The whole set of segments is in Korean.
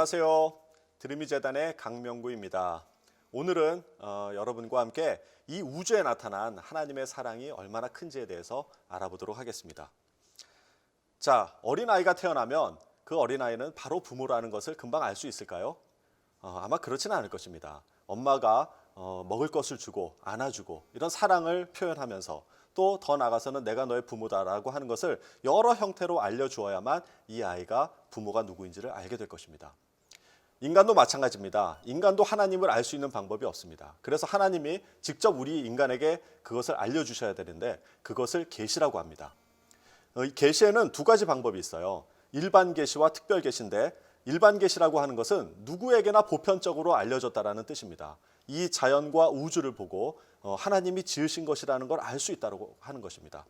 안녕하세요. 드림이 재단의 강명구입니다. 오늘은 여러분과 함께 이 우주에 나타난 하나님의 사랑이 얼마나 큰지에 대해서 알아보도록 하겠습니다. 자, 어린아이가 태어나면 그 어린아이는 바로 부모라는 것을 금방 알 수 있을까요? 아마 그렇지는 않을 것입니다. 엄마가 먹을 것을 주고 안아주고 이런 사랑을 표현하면서 또 더 나아가서는 내가 너의 부모다라고 하는 것을 여러 형태로 알려주어야만 이 아이가 부모가 누구인지를 알게 될 것입니다. 인간도 마찬가지입니다. 인간도 하나님을 알 수 있는 방법이 없습니다. 그래서 하나님이 직접 우리 인간에게 그것을 알려주셔야 되는데 그것을 계시라고 합니다. 이 계시에는 두 가지 방법이 있어요. 일반 계시와 특별 계시인데 일반 계시라고 하는 것은 누구에게나 보편적으로 알려졌다라는 뜻입니다. 이 자연과 우주를 보고 하나님이 지으신 것이라는 걸 알 수 있다고 하는 것입니다.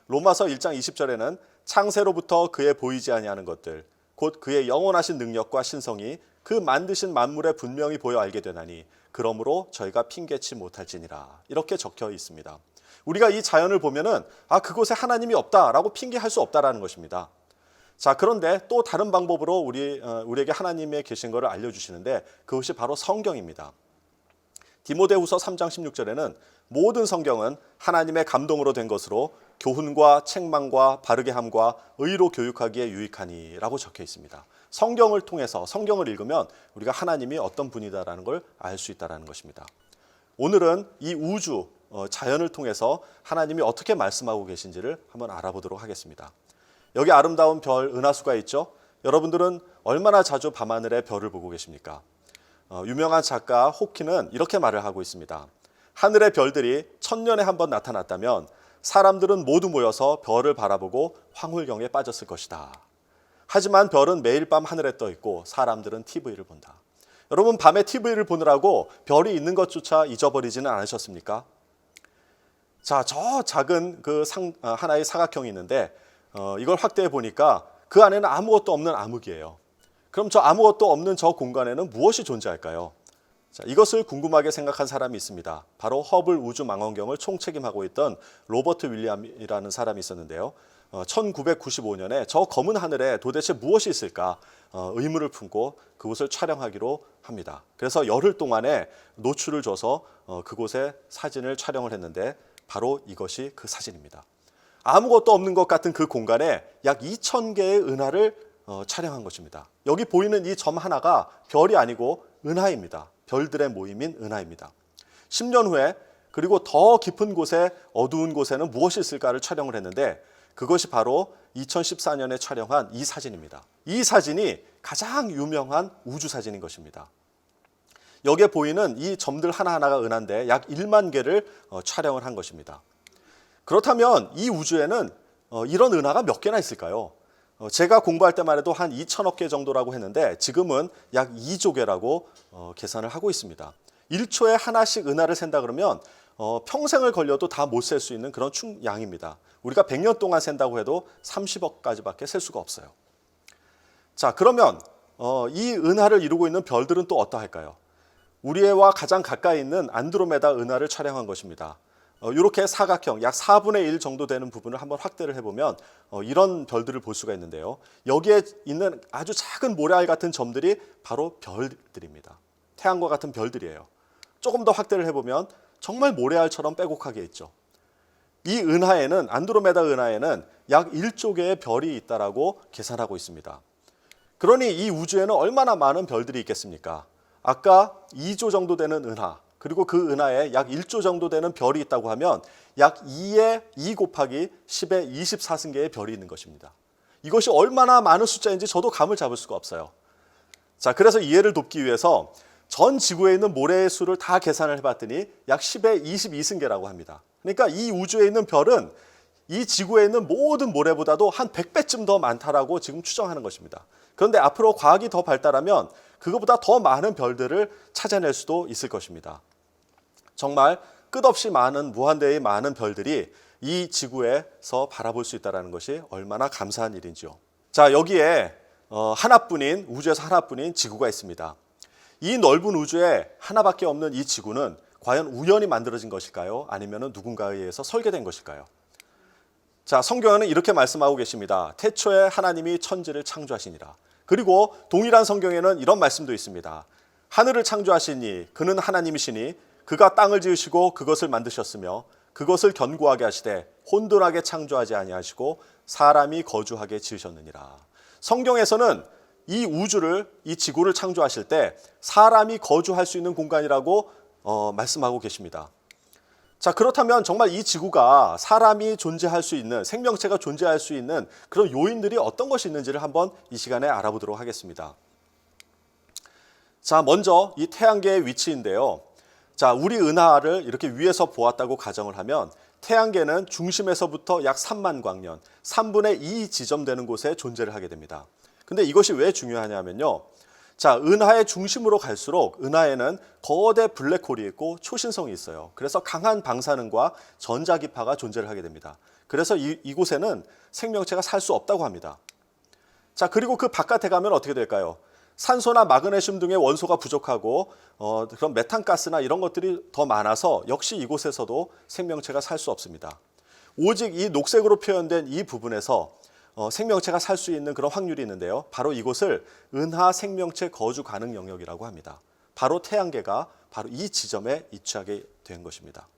로마서 1장 20절에는 창세로부터 그의 보이지 아니하는 것들 곧 그의 영원하신 능력과 신성이 그 만드신 만물에 분명히 보여 알게 되나니 그러므로 저희가 핑계치 못할지니라 이렇게 적혀 있습니다. 우리가 이 자연을 보면은 그곳에 하나님이 없다라고 핑계할 수 없다라는 것입니다. 자, 그런데 또 다른 방법으로 우리에게 하나님의 계신 것을 알려주시는데 그것이 바로 성경입니다. 디모데후서 3장 16절에는 모든 성경은 하나님의 감동으로 된 것으로 교훈과 책망과 바르게 함과 의로 교육하기에 유익하니 라고 적혀 있습니다. 성경을 통해서 성경을 읽으면 우리가 하나님이 어떤 분이다라는 걸 알 수 있다는 것입니다. 오늘은 이 우주, 자연을 통해서 하나님이 어떻게 말씀하고 계신지를 한번 알아보도록 하겠습니다. 여기 아름다운 별 은하수가 있죠. 여러분들은 얼마나 자주 밤하늘에 별을 보고 계십니까? 유명한 작가 호키는 이렇게 말을 하고 있습니다. 하늘의 별들이 1000년에 한 번 나타났다면 사람들은 모두 모여서 별을 바라보고 황홀경에 빠졌을 것이다. 하지만 별은 매일 밤 하늘에 떠 있고 사람들은 TV를 본다. 여러분, 밤에 TV를 보느라고 별이 있는 것조차 잊어버리지는 않으셨습니까? 자, 저 작은 하나의 사각형이 있는데 이걸 확대해 보니까 그 안에는 아무것도 없는 암흑이에요. 그럼 저 아무것도 없는 저 공간에는 무엇이 존재할까요? 자, 이것을 궁금하게 생각한 사람이 있습니다. 바로 허블 우주망원경을 총책임하고 있던 로버트 윌리엄이라는 사람이 있었는데요. 1995년에 저 검은 하늘에 도대체 무엇이 있을까 의문을 품고 그곳을 촬영하기로 합니다. 그래서 열흘 동안에 노출을 줘서 그곳에 사진을 촬영을 했는데 바로 이것이 그 사진입니다. 아무것도 없는 것 같은 그 공간에 약 2000개의 은하를 촬영한 것입니다. 여기 보이는 이 점 하나가 별이 아니고 은하입니다. 별들의 모임인 은하입니다. 10년 후에 그리고 더 깊은 곳에 어두운 곳에는 무엇이 있을까를 촬영을 했는데 그것이 바로 2014년에 촬영한 이 사진입니다. 이 사진이 가장 유명한 우주 사진인 것입니다. 여기에 보이는 이 점들 하나하나가 은하인데 약 1만 개를 촬영을 한 것입니다. 그렇다면 이 우주에는 이런 은하가 몇 개나 있을까요? 제가 공부할 때만 해도 한 2천억 개 정도라고 했는데 지금은 약 2조 개라고 계산을 하고 있습니다. 1초에 하나씩 은하를 샌다 그러면 평생을 걸려도 다 못 셀 수 있는 그런 양입니다. 우리가 100년 동안 샌다고 해도 30억까지밖에 셀 수가 없어요. 자, 그러면 이 은하를 이루고 있는 별들은 또 어떠할까요? 우리와 가장 가까이 있는 안드로메다 은하를 촬영한 것입니다. 이렇게 사각형 약 4분의 1 정도 되는 부분을 한번 확대를 해보면 이런 별들을 볼 수가 있는데요. 여기에 있는 아주 작은 모래알 같은 점들이 바로 별들입니다. 태양과 같은 별들이에요. 조금 더 확대를 해보면 정말 모래알처럼 빼곡하게 있죠. 이 은하에는 안드로메다 은하에는 약 1조 개의 별이 있다라고 계산하고 있습니다. 그러니 이 우주에는 얼마나 많은 별들이 있겠습니까? 아까 2조 정도 되는 은하 그리고 그 은하에 약 1조 정도 되는 별이 있다고 하면 약 2 곱하기 10의 24승계의 별이 있는 것입니다. 이것이 얼마나 많은 숫자인지 저도 감을 잡을 수가 없어요. 자, 그래서 이해를 돕기 위해서 전 지구에 있는 모래의 수를 다 계산을 해봤더니 약 10의 22승계라고 합니다. 그러니까 이 우주에 있는 별은 이 지구에 있는 모든 모래보다도 한 100배쯤 더 많다라고 지금 추정하는 것입니다. 그런데 앞으로 과학이 더 발달하면 그것보다 더 많은 별들을 찾아낼 수도 있을 것입니다. 정말 끝없이 많은 무한대의 많은 별들이 이 지구에서 바라볼 수 있다는 것이 얼마나 감사한 일인지요. 자, 여기에 하나뿐인 우주에서 하나뿐인 지구가 있습니다. 이 넓은 우주에 하나밖에 없는 이 지구는 과연 우연히 만들어진 것일까요? 아니면 누군가에 의해서 설계된 것일까요? 자, 성경에는 이렇게 말씀하고 계십니다. 태초에 하나님이 천지를 창조하시니라. 그리고 동일한 성경에는 이런 말씀도 있습니다. 하늘을 창조하시니 그는 하나님이시니 그가 땅을 지으시고 그것을 만드셨으며 그것을 견고하게 하시되 혼돈하게 창조하지 아니하시고 사람이 거주하게 지으셨느니라. 성경에서는 이 우주를, 이 지구를 창조하실 때 사람이 거주할 수 있는 공간이라고 말씀하고 계십니다. 자, 그렇다면 정말 이 지구가 사람이 존재할 수 있는, 생명체가 존재할 수 있는 그런 요인들이 어떤 것이 있는지를 한번 이 시간에 알아보도록 하겠습니다. 자, 먼저 이 태양계의 위치인데요. 자, 우리 은하를 이렇게 위에서 보았다고 가정을 하면 태양계는 중심에서부터 약 3만 광년, 3분의 2 지점되는 곳에 존재를 하게 됩니다. 근데 이것이 왜 중요하냐면요. 자, 은하의 중심으로 갈수록 은하에는 거대 블랙홀이 있고 초신성이 있어요. 그래서 강한 방사능과 전자기파가 존재를 하게 됩니다. 그래서 이곳에는 생명체가 살 수 없다고 합니다. 자, 그리고 그 바깥에 가면 어떻게 될까요? 산소나 마그네슘 등의 원소가 부족하고 그런 메탄가스나 이런 것들이 더 많아서 역시 이곳에서도 생명체가 살 수 없습니다. 오직 이 녹색으로 표현된 이 부분에서 생명체가 살 수 있는 그런 확률이 있는데요. 바로 이곳을 은하 생명체 거주 가능 영역이라고 합니다. 바로 태양계가 바로 이 지점에 위치하게 된 것입니다.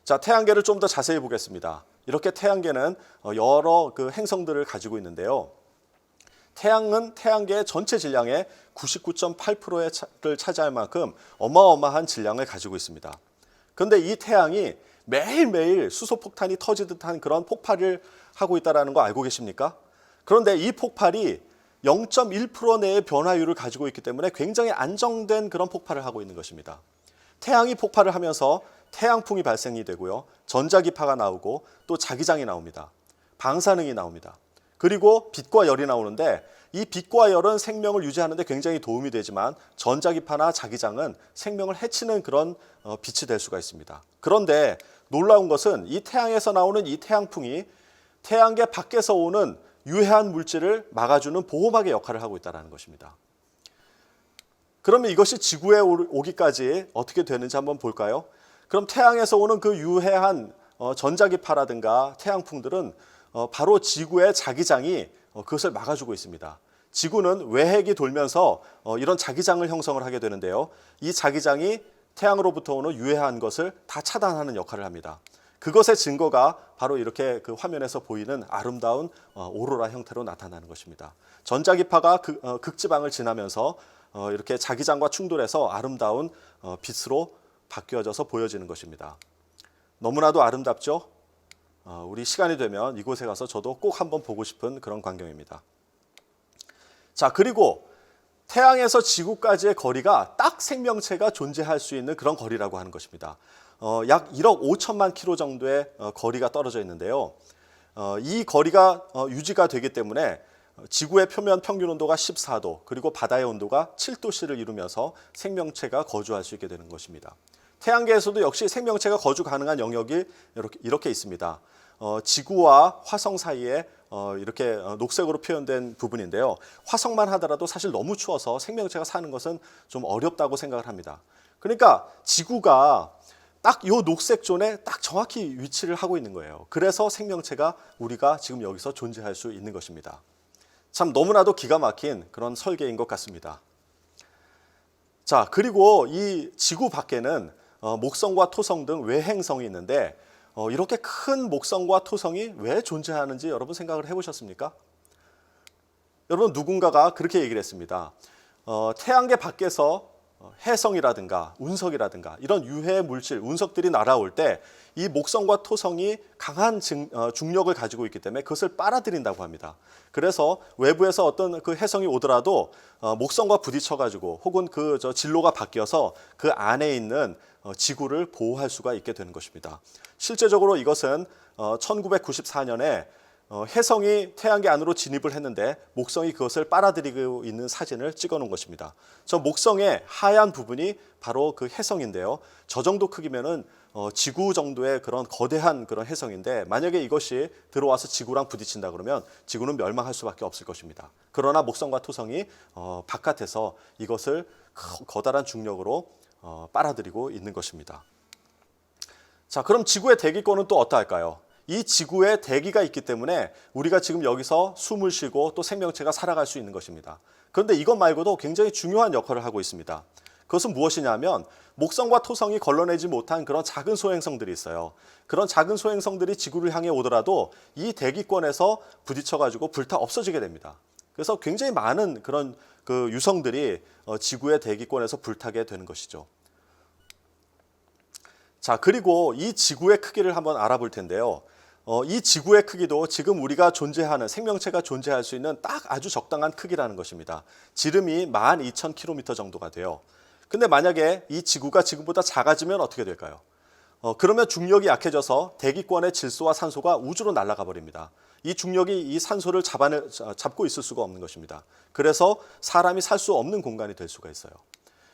자, 태양계를 좀 더 자세히 보겠습니다. 이렇게 태양계는 여러 그 행성들을 가지고 있는데요. 태양은 태양계의 전체 질량의 99.8%를 차지할 만큼 어마어마한 질량을 가지고 있습니다. 그런데 이 태양이 매일매일 수소폭탄이 터지듯 한 그런 폭발을 하고 있다는 거 알고 계십니까? 그런데 이 폭발이 0.1% 내의 변화율을 가지고 있기 때문에 굉장히 안정된 그런 폭발을 하고 있는 것입니다. 태양이 폭발을 하면서 태양풍이 발생이 되고요. 전자기파가 나오고 또 자기장이 나옵니다. 방사능이 나옵니다. 그리고 빛과 열이 나오는데 이 빛과 열은 생명을 유지하는 데 굉장히 도움이 되지만 전자기파나 자기장은 생명을 해치는 그런 빛이 될 수가 있습니다. 그런데 놀라운 것은 이 태양에서 나오는 이 태양풍이 태양계 밖에서 오는 유해한 물질을 막아주는 보호막의 역할을 하고 있다는 것입니다. 그러면 이것이 지구에 오기까지 어떻게 되는지 한번 볼까요? 그럼 태양에서 오는 그 유해한 전자기파라든가 태양풍들은 바로 지구의 자기장이 그것을 막아주고 있습니다. 지구는 외핵이 돌면서 이런 자기장을 형성을 하게 되는데요. 이 자기장이 태양으로부터 오는 유해한 것을 다 차단하는 역할을 합니다. 그것의 증거가 바로 이렇게 그 화면에서 보이는 아름다운 오로라 형태로 나타나는 것입니다. 전자기파가 극지방을 지나면서 이렇게 자기장과 충돌해서 아름다운 빛으로 바뀌어져서 보여지는 것입니다. 너무나도 아름답죠? 우리 시간이 되면 이곳에 가서 저도 꼭 한번 보고 싶은 그런 광경입니다. 자, 그리고 태양에서 지구까지의 거리가 딱 생명체가 존재할 수 있는 그런 거리라고 하는 것입니다. 약 1억 5천만 킬로 정도의 거리가 떨어져 있는데요. 이 거리가 유지가 되기 때문에 지구의 표면 평균 온도가 14도, 그리고 바다의 온도가 7도씨를 이루면서 생명체가 거주할 수 있게 되는 것입니다. 태양계에서도 역시 생명체가 거주 가능한 영역이 이렇게 있습니다. 지구와 화성 사이에 이렇게 녹색으로 표현된 부분인데요. 화성만 하더라도 사실 너무 추워서 생명체가 사는 것은 좀 어렵다고 생각을 합니다. 그러니까 지구가 딱 이 녹색 존에 딱 정확히 위치를 하고 있는 거예요. 그래서 생명체가 우리가 지금 여기서 존재할 수 있는 것입니다. 참 너무나도 기가 막힌 그런 설계인 것 같습니다. 자, 그리고 이 지구 밖에는 목성과 토성 등 외행성이 있는데 이렇게 큰 목성과 토성이 왜 존재하는지 여러분 생각을 해보셨습니까? 여러분, 누군가가 그렇게 얘기를 했습니다. 태양계 밖에서 해성이라든가 운석이라든가 이런 유해 물질, 운석들이 날아올 때 이 목성과 토성이 강한 중력을 가지고 있기 때문에 그것을 빨아들인다고 합니다. 그래서 외부에서 어떤 그 해성이 오더라도 목성과 부딪혀가지고 혹은 그 진로가 바뀌어서 그 안에 있는 지구를 보호할 수가 있게 되는 것입니다. 실제적으로 이것은 1994년에 해성이 태양계 안으로 진입을 했는데 목성이 그것을 빨아들이고 있는 사진을 찍어 놓은 것입니다. 저 목성의 하얀 부분이 바로 그 해성인데요. 저 정도 크기면은 지구 정도의 그런 거대한 그런 해성인데 만약에 이것이 들어와서 지구랑 부딪힌다 그러면 지구는 멸망할 수밖에 없을 것입니다. 그러나 목성과 토성이 바깥에서 이것을 거다란 중력으로 빨아들이고 있는 것입니다. 자, 그럼 지구의 대기권은 또 어떠할까요? 이 지구에 대기가 있기 때문에 우리가 지금 여기서 숨을 쉬고 또 생명체가 살아갈 수 있는 것입니다. 그런데 이것 말고도 굉장히 중요한 역할을 하고 있습니다. 그것은 무엇이냐면 목성과 토성이 걸러내지 못한 그런 작은 소행성들이 있어요. 그런 작은 소행성들이 지구를 향해 오더라도 이 대기권에서 부딪혀가지고 불타 없어지게 됩니다. 그래서 굉장히 많은 그런 그 유성들이 지구의 대기권에서 불타게 되는 것이죠. 자, 그리고 이 지구의 크기를 한번 알아볼 텐데요. 이 지구의 크기도 지금 우리가 존재하는 생명체가 존재할 수 있는 딱 아주 적당한 크기라는 것입니다. 지름이 12,000km 정도가 돼요. 근데 만약에 이 지구가 지금보다 작아지면 어떻게 될까요? 그러면 중력이 약해져서 대기권의 질소와 산소가 우주로 날아가 버립니다. 이 중력이 이 산소를 잡고 있을 수가 없는 것입니다. 그래서 사람이 살 수 없는 공간이 될 수가 있어요.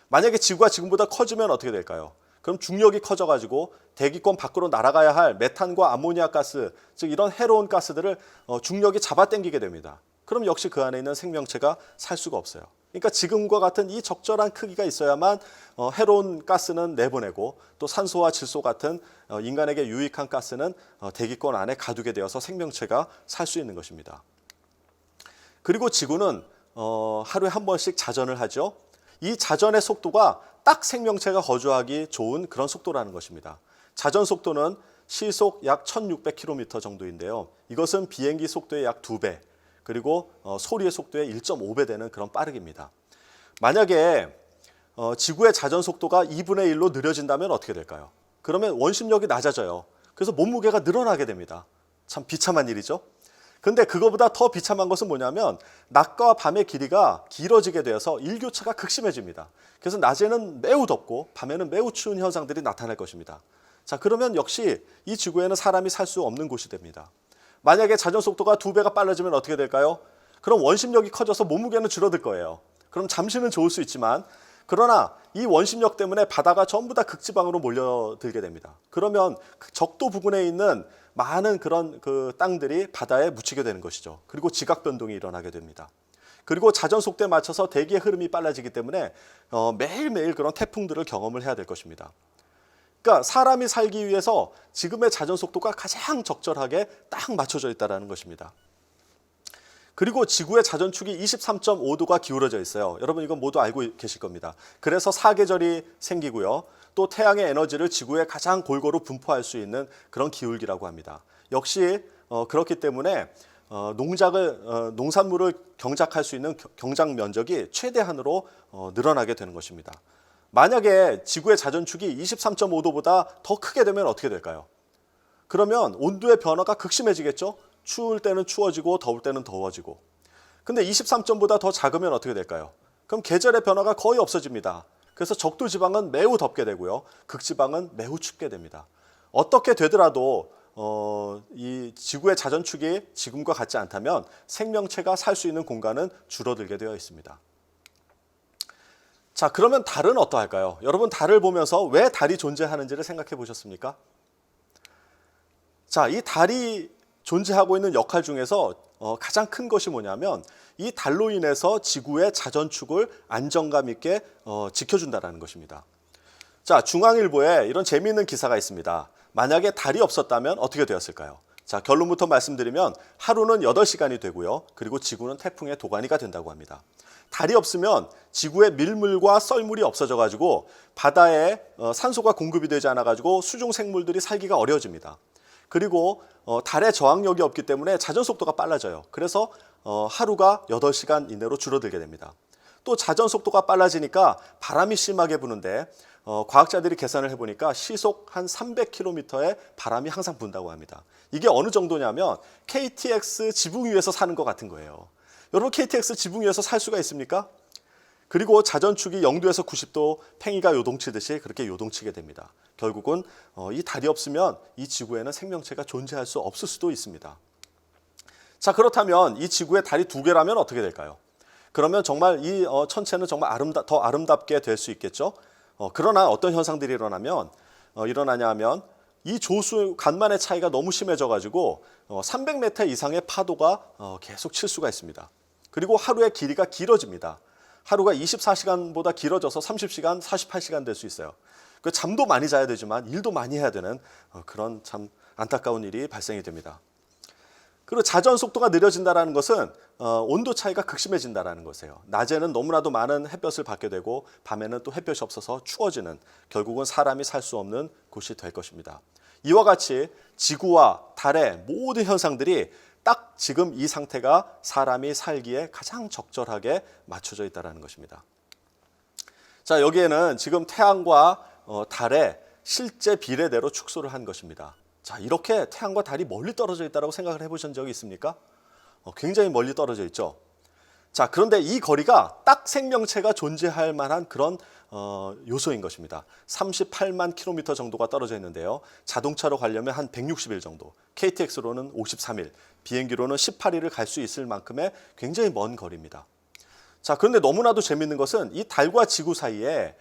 만약에 지구가 지금보다 커지면 어떻게 될까요? 그럼 중력이 커져가지고 대기권 밖으로 날아가야 할 메탄과 암모니아 가스, 즉 이런 해로운 가스들을 중력이 잡아당기게 됩니다. 그럼 역시 그 안에 있는 생명체가 살 수가 없어요. 그러니까 지금과 같은 이 적절한 크기가 있어야만 해로운 가스는 내보내고 또 산소와 질소 같은 인간에게 유익한 가스는 대기권 안에 가두게 되어서 생명체가 살 수 있는 것입니다. 그리고 지구는 하루에 한 번씩 자전을 하죠. 이 자전의 속도가 딱 생명체가 거주하기 좋은 그런 속도라는 것입니다. 자전 속도는 시속 약 1600km 정도인데요. 이것은 비행기 속도의 약 2배, 그리고 소리의 속도의 1.5배 되는 그런 빠르기입니다. 만약에 지구의 자전 속도가 2분의 1로 느려진다면 어떻게 될까요? 그러면 원심력이 낮아져요. 그래서 몸무게가 늘어나게 됩니다. 참 비참한 일이죠. 근데 그거보다 더 비참한 것은 뭐냐면 낮과 밤의 길이가 길어지게 되어서 일교차가 극심해집니다. 그래서 낮에는 매우 덥고 밤에는 매우 추운 현상들이 나타날 것입니다. 자, 그러면 역시 이 지구에는 사람이 살 수 없는 곳이 됩니다. 만약에 자전 속도가 2배가 빨라지면 어떻게 될까요? 그럼 원심력이 커져서 몸무게는 줄어들 거예요. 그럼 잠시는 좋을 수 있지만 그러나 이 원심력 때문에 바다가 전부 다 극지방으로 몰려들게 됩니다. 그러면 적도 부근에 있는 많은 그런 그 땅들이 바다에 묻히게 되는 것이죠. 그리고 지각 변동이 일어나게 됩니다. 그리고 자전 속도에 맞춰서 대기의 흐름이 빨라지기 때문에 매일매일 그런 태풍들을 경험을 해야 될 것입니다. 그러니까 사람이 살기 위해서 지금의 자전 속도가 가장 적절하게 딱 맞춰져 있다는 것입니다. 그리고 지구의 자전축이 23.5도가 기울어져 있어요. 여러분 이건 모두 알고 계실 겁니다. 그래서 사계절이 생기고요. 또 태양의 에너지를 지구에 가장 골고루 분포할 수 있는 그런 기울기라고 합니다. 역시 그렇기 때문에 농산물을 경작할 수 있는 경작 면적이 최대한으로 늘어나게 되는 것입니다. 만약에 지구의 자전축이 23.5도보다 더 크게 되면 어떻게 될까요? 그러면 온도의 변화가 극심해지겠죠? 추울 때는 추워지고 더울 때는 더워지고. 근데 23점보다 더 작으면 어떻게 될까요? 그럼 계절의 변화가 거의 없어집니다. 그래서 적도 지방은 매우 덥게 되고요. 극지방은 매우 춥게 됩니다. 어떻게 되더라도 이 지구의 자전축이 지금과 같지 않다면 생명체가 살 수 있는 공간은 줄어들게 되어 있습니다. 자, 그러면 달은 어떠할까요? 여러분 달을 보면서 왜 달이 존재하는지를 생각해 보셨습니까? 자, 이 달이 존재하고 있는 역할 중에서 가장 큰 것이 뭐냐면 이 달로 인해서 지구의 자전축을 안정감 있게 지켜준다는 것입니다. 자, 중앙일보에 이런 재미있는 기사가 있습니다. 만약에 달이 없었다면 어떻게 되었을까요? 자, 결론부터 말씀드리면 하루는 8시간이 되고요. 그리고 지구는 태풍의 도가니가 된다고 합니다. 달이 없으면 지구의 밀물과 썰물이 없어져가지고 바다에 산소가 공급이 되지 않아가지고 수중 생물들이 살기가 어려워집니다. 그리고 달의 저항력이 없기 때문에 자전 속도가 빨라져요. 그래서 하루가 8시간 이내로 줄어들게 됩니다. 또 자전 속도가 빨라지니까 바람이 심하게 부는데 과학자들이 계산을 해보니까 시속 한 300km의 바람이 항상 분다고 합니다. 이게 어느 정도냐면 KTX 지붕 위에서 사는 것 같은 거예요. 여러분 KTX 지붕 위에서 살 수가 있습니까? 그리고 자전축이 0도에서 90도 팽이가 요동치듯이 그렇게 요동치게 됩니다. 결국은 이 달이 없으면 이 지구에는 생명체가 존재할 수 없을 수도 있습니다. 자, 그렇다면 이 지구에 달이 2개라면 어떻게 될까요? 그러면 정말 이 천체는 정말 더 아름답게 될 수 있겠죠. 그러나 어떤 현상들이 일어나냐 하면 이 조수 간만의 차이가 너무 심해져가지고 300m 이상의 파도가 계속 칠 수가 있습니다. 그리고 하루의 길이가 길어집니다. 하루가 24시간보다 길어져서 30시간, 48시간 될 수 있어요. 잠도 많이 자야 되지만 일도 많이 해야 되는 그런 참 안타까운 일이 발생이 됩니다. 그리고 자전 속도가 느려진다는 것은 온도 차이가 극심해진다는 것이에요. 낮에는 너무나도 많은 햇볕을 받게 되고 밤에는 또 햇볕이 없어서 추워지는, 결국은 사람이 살 수 없는 곳이 될 것입니다. 이와 같이 지구와 달의 모든 현상들이 딱 지금 이 상태가 사람이 살기에 가장 적절하게 맞춰져 있다는 것입니다. 자, 여기에는 지금 태양과 달의 실제 비례대로 축소를 한 것입니다. 자, 이렇게 태양과 달이 멀리 떨어져 있다고 생각을 해보신 적이 있습니까? 굉장히 멀리 떨어져 있죠. 자, 그런데 이 거리가 딱 생명체가 존재할 만한 그런 요소인 것입니다. 38만 킬로미터 정도가 떨어져 있는데요. 자동차로 가려면 한 160일 정도, KTX로는 53일, 비행기로는 18일을 갈 수 있을 만큼의 굉장히 먼 거리입니다. 자, 그런데 너무나도 재밌는 것은 이 달과 지구 사이에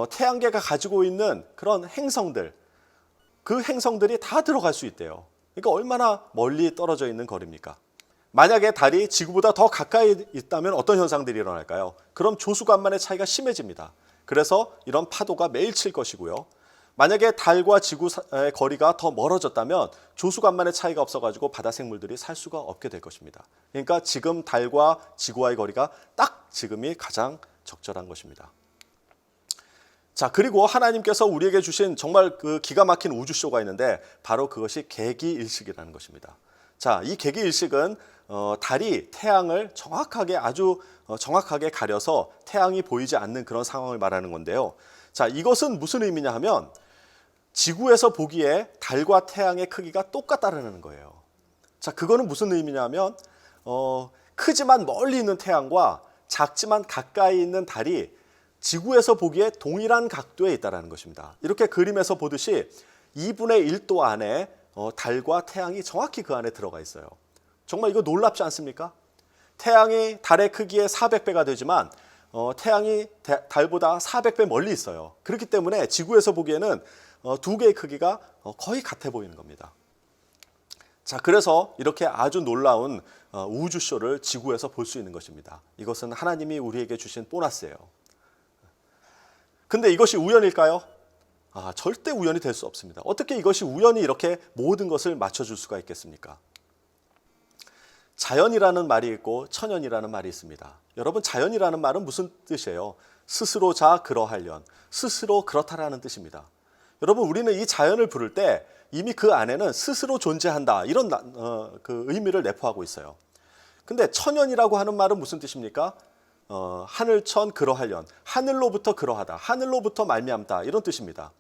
태양계가 가지고 있는 그런 행성들, 그 행성들이 다 들어갈 수 있대요. 그러니까 얼마나 멀리 떨어져 있는 거리입니까? 만약에 달이 지구보다 더 가까이 있다면 어떤 현상들이 일어날까요? 그럼 조수간만의 차이가 심해집니다. 그래서 이런 파도가 매일 칠 것이고요. 만약에 달과 지구의 거리가 더 멀어졌다면 조수간만의 차이가 없어가지고 바다 생물들이 살 수가 없게 될 것입니다. 그러니까 지금 달과 지구와의 거리가 딱 지금이 가장 적절한 것입니다. 자, 그리고 하나님께서 우리에게 주신 정말 그 기가 막힌 우주쇼가 있는데 바로 그것이 개기일식이라는 것입니다. 자, 이 개기일식은 달이 태양을 정확하게 아주 정확하게 가려서 태양이 보이지 않는 그런 상황을 말하는 건데요. 자, 이것은 무슨 의미냐 하면 지구에서 보기에 달과 태양의 크기가 똑같다는 거예요. 자, 그거는 무슨 의미냐 하면 크지만 멀리 있는 태양과 작지만 가까이 있는 달이 지구에서 보기에 동일한 각도에 있다는 것입니다. 이렇게 그림에서 보듯이 2분의 1도 안에 달과 태양이 정확히 그 안에 들어가 있어요. 정말 이거 놀랍지 않습니까? 태양이 달의 크기의 400배가 되지만 태양이 달보다 400배 멀리 있어요. 그렇기 때문에 지구에서 보기에는 두 개의 크기가 거의 같아 보이는 겁니다. 자, 그래서 이렇게 아주 놀라운 우주쇼를 지구에서 볼 수 있는 것입니다. 이것은 하나님이 우리에게 주신 보너스예요. 근데 이것이 우연일까요? 절대 우연이 될 수 없습니다. 어떻게 이것이 우연히 이렇게 모든 것을 맞춰줄 수가 있겠습니까? 자연이라는 말이 있고 천연이라는 말이 있습니다. 여러분, 자연이라는 말은 무슨 뜻이에요? 스스로 자 그러하련, 스스로 그렇다라는 뜻입니다. 여러분, 우리는 이 자연을 부를 때 이미 그 안에는 스스로 존재한다, 이런 그 의미를 내포하고 있어요. 근데 천연이라고 하는 말은 무슨 뜻입니까? 하늘천 그러하련, 하늘로부터 그러하다, 하늘로부터 말미암다, 이런 뜻입니다.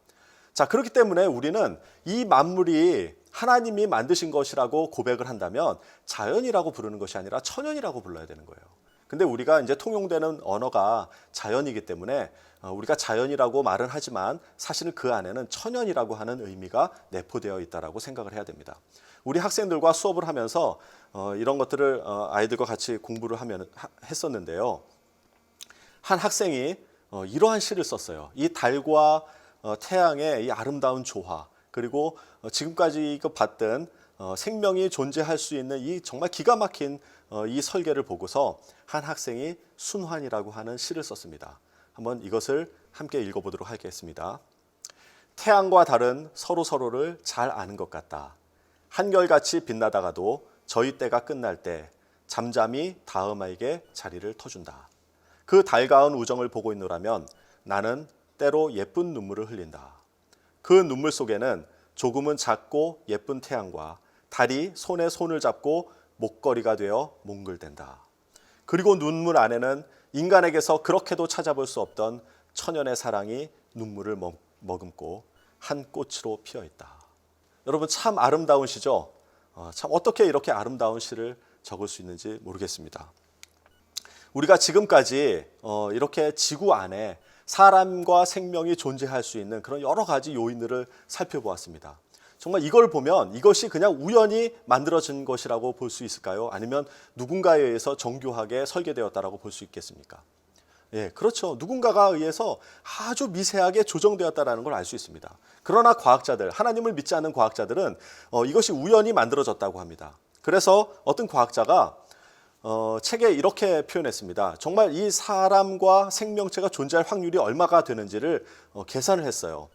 자, 그렇기 때문에 우리는 이 만물이 하나님이 만드신 것이라고 고백을 한다면 자연이라고 부르는 것이 아니라 천연이라고 불러야 되는 거예요. 근데 우리가 이제 통용되는 언어가 자연이기 때문에 우리가 자연이라고 말은 하지만 사실은 그 안에는 천연이라고 하는 의미가 내포되어 있다라고 생각을 해야 됩니다. 우리 학생들과 수업을 하면서 이런 것들을 아이들과 같이 공부를 했었는데요. 한 학생이 이러한 시를 썼어요. 이 달과 태양의 이 아름다운 조화, 그리고 지금까지 봤던 생명이 존재할 수 있는 이 정말 기가 막힌 이 설계를 보고서 한 학생이 순환이라고 하는 시를 썼습니다. 한번 이것을 함께 읽어보도록 하겠습니다. 태양과 달은 서로를 잘 아는 것 같다. 한결같이 빛나다가도 저희 때가 끝날 때 잠잠히 다음 아이에게 자리를 터준다. 그 달가운 우정을 보고 있노라면 나는 때로 예쁜 눈물을 흘린다. 그 눈물 속에는 조금은 작고 예쁜 태양과 달이 손에 손을 잡고 목걸이가 되어 몽글댄다. 그리고 눈물 안에는 인간에게서 그렇게도 찾아볼 수 없던 천연의 사랑이 눈물을 머금고 한 꽃으로 피어있다. 여러분, 참 아름다운 시죠? 참 어떻게 이렇게 아름다운 시를 적을 수 있는지 모르겠습니다. 우리가 지금까지 이렇게 지구 안에 사람과 생명이 존재할 수 있는 그런 여러 가지 요인들을 살펴보았습니다. 정말 이걸 보면 이것이 그냥 우연히 만들어진 것이라고 볼 수 있을까요? 아니면 누군가에 의해서 정교하게 설계되었다라고 볼 수 있겠습니까? 예, 그렇죠. 누군가가 의해서 아주 미세하게 조정되었다라는 걸 알 수 있습니다. 그러나 과학자들, 하나님을 믿지 않는 과학자들은 이것이 우연히 만들어졌다고 합니다. 그래서 어떤 과학자가 책에 이렇게 표현했습니다. 정말 이 사람과 생명체가 존재할 확률이 얼마가 되는지를 계산을 했어요.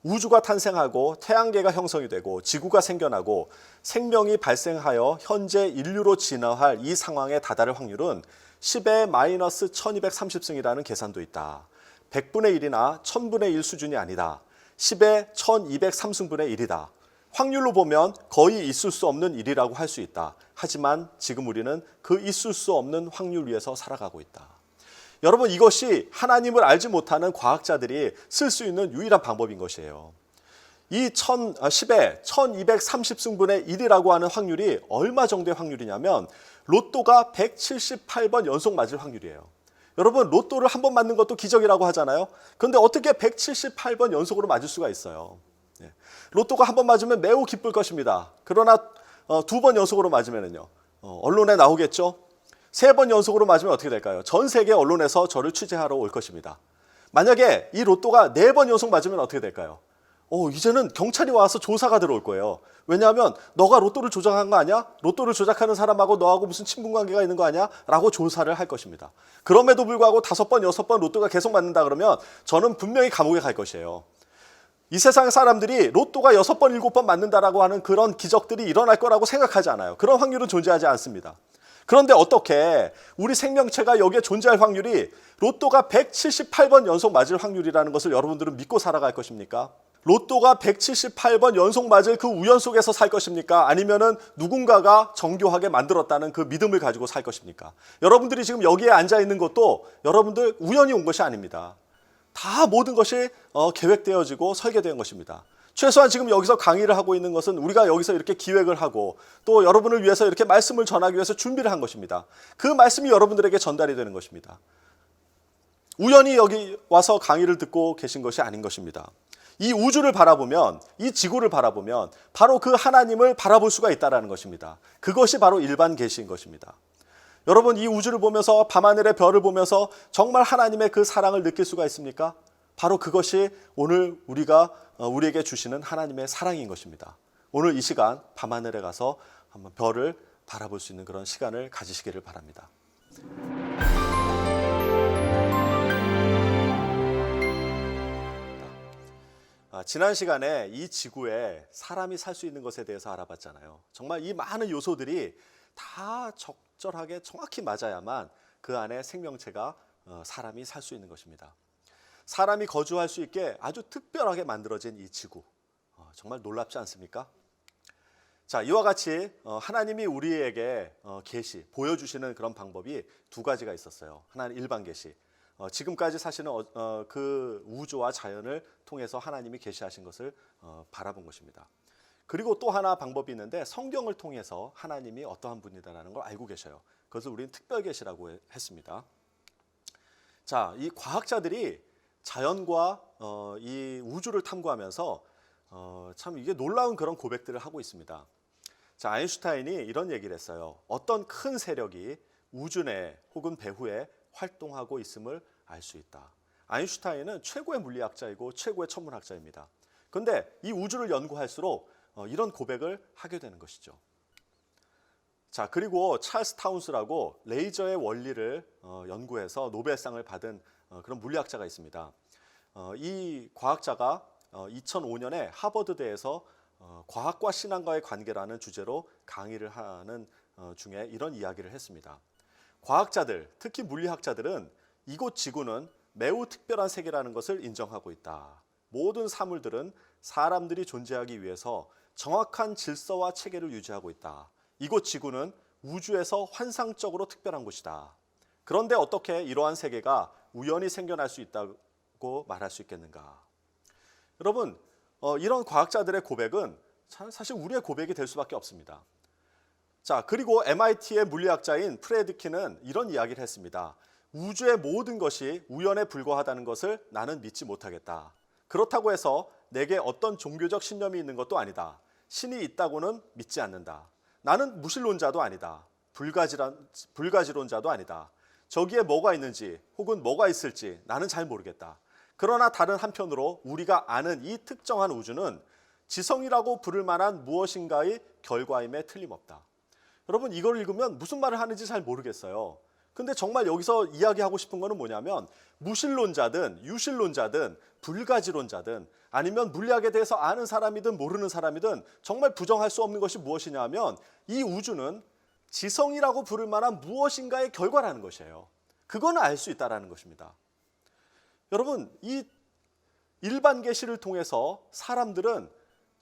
우주가 탄생하고 태양계가 형성이 되고 지구가 생겨나고 생명이 발생하여 현재 인류로 진화할 이 상황에 다다를 확률은 10의 마이너스 1230승이라는 계산도 있다. 100분의 1이나 1000분의 1 수준이 아니다. 10의 1203승분의 1이다. 확률로 보면 거의 있을 수 없는 일이라고 할 수 있다. 하지만 지금 우리는 그 있을 수 없는 확률 위에서 살아가고 있다. 여러분, 이것이 하나님을 알지 못하는 과학자들이 쓸 수 있는 유일한 방법인 것이에요. 이 10의 1230승분의 1이라고 하는 확률이 얼마 정도의 확률이냐면 로또가 178번 연속 맞을 확률이에요. 여러분, 로또를 한 번 맞는 것도 기적이라고 하잖아요. 그런데 어떻게 178번 연속으로 맞을 수가 있어요? 로또가 한 번 맞으면 매우 기쁠 것입니다. 그러나 2번 연속으로 맞으면요, 언론에 나오겠죠. 3번 연속으로 맞으면 어떻게 될까요? 전 세계 언론에서 저를 취재하러 올 것입니다. 만약에 이 로또가 4번 연속 맞으면 어떻게 될까요? 이제는 경찰이 와서 조사가 들어올 거예요. 왜냐하면 너가 로또를 조작한 거 아니야? 로또를 조작하는 사람하고 너하고 무슨 친분관계가 있는 거 아니야? 라고 조사를 할 것입니다. 그럼에도 불구하고 5번, 6번 로또가 계속 맞는다 그러면 저는 분명히 감옥에 갈 것이에요. 이 세상 사람들이 로또가 6번, 7번 맞는다라고 하는 그런 기적들이 일어날 거라고 생각하지 않아요. 그런 확률은 존재하지 않습니다. 그런데 어떻게 우리 생명체가 여기에 존재할 확률이 로또가 178번 연속 맞을 확률이라는 것을 여러분들은 믿고 살아갈 것입니까? 로또가 178번 연속 맞을 그 우연 속에서 살 것입니까? 아니면은 누군가가 정교하게 만들었다는 그 믿음을 가지고 살 것입니까? 여러분들이 지금 여기에 앉아 있는 것도 여러분들 우연히 온 것이 아닙니다. 다 모든 것이 계획되어지고 설계된 것입니다. 최소한 지금 여기서 강의를 하고 있는 것은 우리가 여기서 이렇게 기획을 하고 또 여러분을 위해서 이렇게 말씀을 전하기 위해서 준비를 한 것입니다. 그 말씀이 여러분들에게 전달이 되는 것입니다. 우연히 여기 와서 강의를 듣고 계신 것이 아닌 것입니다. 이 우주를 바라보면, 이 지구를 바라보면 바로 그 하나님을 바라볼 수가 있다는 것입니다. 그것이 바로 일반 계시인 것입니다. 여러분, 이 우주를 보면서 밤하늘의 별을 보면서 정말 하나님의 그 사랑을 느낄 수가 있습니까? 바로 그것이 오늘 우리에게 주시는 하나님의 사랑인 것입니다. 오늘 이 시간 밤하늘에 가서 한번 별을 바라볼 수 있는 그런 시간을 가지시기를 바랍니다. 지난 시간에 이 지구에 사람이 살 수 있는 것에 대해서 알아봤잖아요. 정말 이 많은 요소들이 다 적절하게 정확히 맞아야만 그 안에 생명체가 사람이 살 수 있는 것입니다. 사람이 거주할 수 있게 아주 특별하게 만들어진 이 지구, 정말 놀랍지 않습니까? 자, 이와 같이 하나님이 우리에게 보여주시는 그런 방법이 두 가지가 있었어요. 하나는 일반 계시. 지금까지 사실은 그 우주와 자연을 통해서 하나님이 계시하신 것을 바라본 것입니다. 그리고 또 하나 방법이 있는데 성경을 통해서 하나님이 어떠한 분이다라는 걸 알고 계셔요. 그것을 우리는 특별 계시라고 했습니다. 자, 이 과학자들이 자연과 이 우주를 탐구하면서 참 이게 놀라운 그런 고백들을 하고 있습니다. 자, 아인슈타인이 이런 얘기를 했어요. 어떤 큰 세력이 우주 내 혹은 배후에 활동하고 있음을 알 수 있다. 아인슈타인은 최고의 물리학자이고 최고의 천문학자입니다. 그런데 이 우주를 연구할수록 이런 고백을 하게 되는 것이죠. 자, 그리고 찰스 타운스라고 레이저의 원리를 연구해서 노벨상을 받은 그런 물리학자가 있습니다. 이 과학자가 2005년에 하버드대에서 과학과 신앙과의 관계라는 주제로 강의를 하는 중에 이런 이야기를 했습니다. 과학자들, 특히 물리학자들은 이곳 지구는 매우 특별한 세계라는 것을 인정하고 있다. 모든 사물들은 사람들이 존재하기 위해서 정확한 질서와 체계를 유지하고 있다. 이곳 지구는 우주에서 환상적으로 특별한 곳이다. 그런데 어떻게 이러한 세계가 우연히 생겨날 수 있다고 말할 수 있겠는가? 여러분, 이런 과학자들의 고백은 사실 우리의 고백이 될 수밖에 없습니다. 자, 그리고 MIT의 물리학자인 프레드키는 이런 이야기를 했습니다. 우주의 모든 것이 우연에 불과하다는 것을 나는 믿지 못하겠다. 그렇다고 해서 내게 어떤 종교적 신념이 있는 것도 아니다. 신이 있다고는 믿지 않는다. 나는 무신론자도 아니다. 불가지론자도 아니다. 저기에 뭐가 있는지 혹은 뭐가 있을지 나는 잘 모르겠다. 그러나 다른 한편으로 우리가 아는 이 특정한 우주는 지성이라고 부를 만한 무엇인가의 결과임에 틀림없다. 여러분, 이걸 읽으면 무슨 말을 하는지 잘 모르겠어요. 근데 정말 여기서 이야기하고 싶은 거는 뭐냐면 무신론자든 유신론자든 불가지론자든 아니면 물리학에 대해서 아는 사람이든 모르는 사람이든 정말 부정할 수 없는 것이 무엇이냐면 이 우주는 지성이라고 부를 만한 무엇인가의 결과라는 것이에요. 그거는 알 수 있다는 것입니다. 여러분, 이 일반 계시를 통해서 사람들은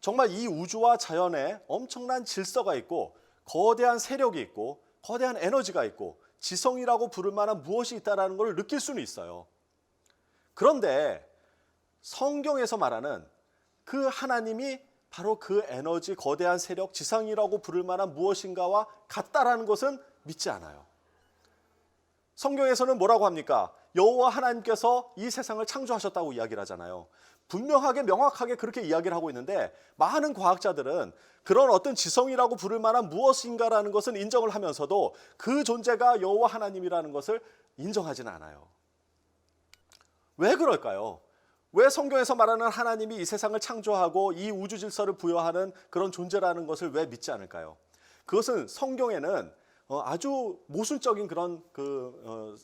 정말 이 우주와 자연에 엄청난 질서가 있고 거대한 세력이 있고 거대한 에너지가 있고 지성이라고 부를 만한 무엇이 있다는 걸 느낄 수는 있어요. 그런데 성경에서 말하는 그 하나님이 바로 그 에너지, 거대한 세력, 지성이라고 부를 만한 무엇인가와 같다라는 것은 믿지 않아요. 성경에서는 뭐라고 합니까? 여호와 하나님께서 이 세상을 창조하셨다고 이야기를 하잖아요. 분명하게 명확하게 그렇게 이야기를 하고 있는데 많은 과학자들은 그런 어떤 지성이라고 부를 만한 무엇인가라는 것은 인정을 하면서도 그 존재가 여호와 하나님이라는 것을 인정하지는 않아요. 왜 그럴까요? 왜 성경에서 말하는 하나님이 이 세상을 창조하고 이 우주 질서를 부여하는 그런 존재라는 것을 왜 믿지 않을까요? 그것은 성경에는 아주 모순적인 그런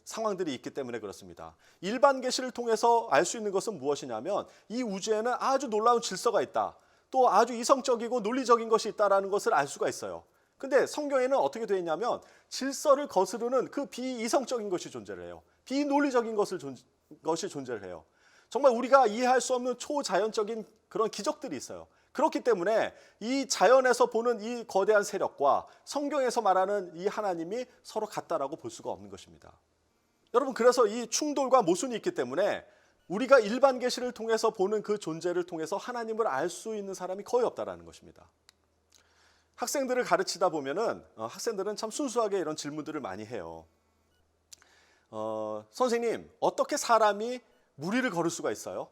상황들이 있기 때문에 그렇습니다. 일반 계시를 통해서 알 수 있는 것은 무엇이냐면 이 우주에는 아주 놀라운 질서가 있다. 또 아주 이성적이고 논리적인 것이 있다는 것을 알 수가 있어요. 근데 성경에는 어떻게 되어 있냐면 질서를 거스르는 그 비이성적인 것이 존재를 해요. 비논리적인 것이 존재를 해요. 정말 우리가 이해할 수 없는 초자연적인 그런 기적들이 있어요. 그렇기 때문에 이 자연에서 보는 이 거대한 세력과 성경에서 말하는 이 하나님이 서로 같다라고 볼 수가 없는 것입니다. 여러분, 그래서 이 충돌과 모순이 있기 때문에 우리가 일반 계시를 통해서 보는 그 존재를 통해서 하나님을 알 수 있는 사람이 거의 없다라는 것입니다. 학생들을 가르치다 보면은 학생들은 참 순수하게 이런 질문들을 많이 해요. 선생님, 어떻게 사람이 무리를 걸을 수가 있어요?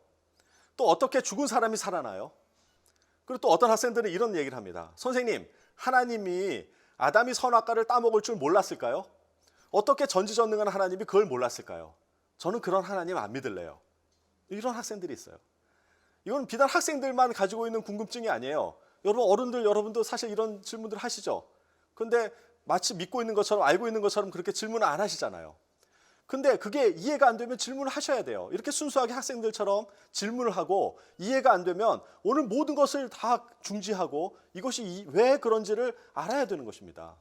또 어떻게 죽은 사람이 살아나요? 그리고 또 어떤 학생들은 이런 얘기를 합니다. 선생님, 하나님이 아담이 선악과를 따먹을 줄 몰랐을까요? 어떻게 전지전능한 하나님이 그걸 몰랐을까요? 저는 그런 하나님 안 믿을래요. 이런 학생들이 있어요. 이건 비단 학생들만 가지고 있는 궁금증이 아니에요. 여러분, 어른들 여러분도 사실 이런 질문들 하시죠. 근데 마치 믿고 있는 것처럼 알고 있는 것처럼 그렇게 질문을 안 하시잖아요. 근데 그게 이해가 안 되면 질문을 하셔야 돼요. 이렇게 순수하게 학생들처럼 질문을 하고 이해가 안 되면 오늘 모든 것을 다 중지하고 이것이 왜 그런지를 알아야 되는 것입니다.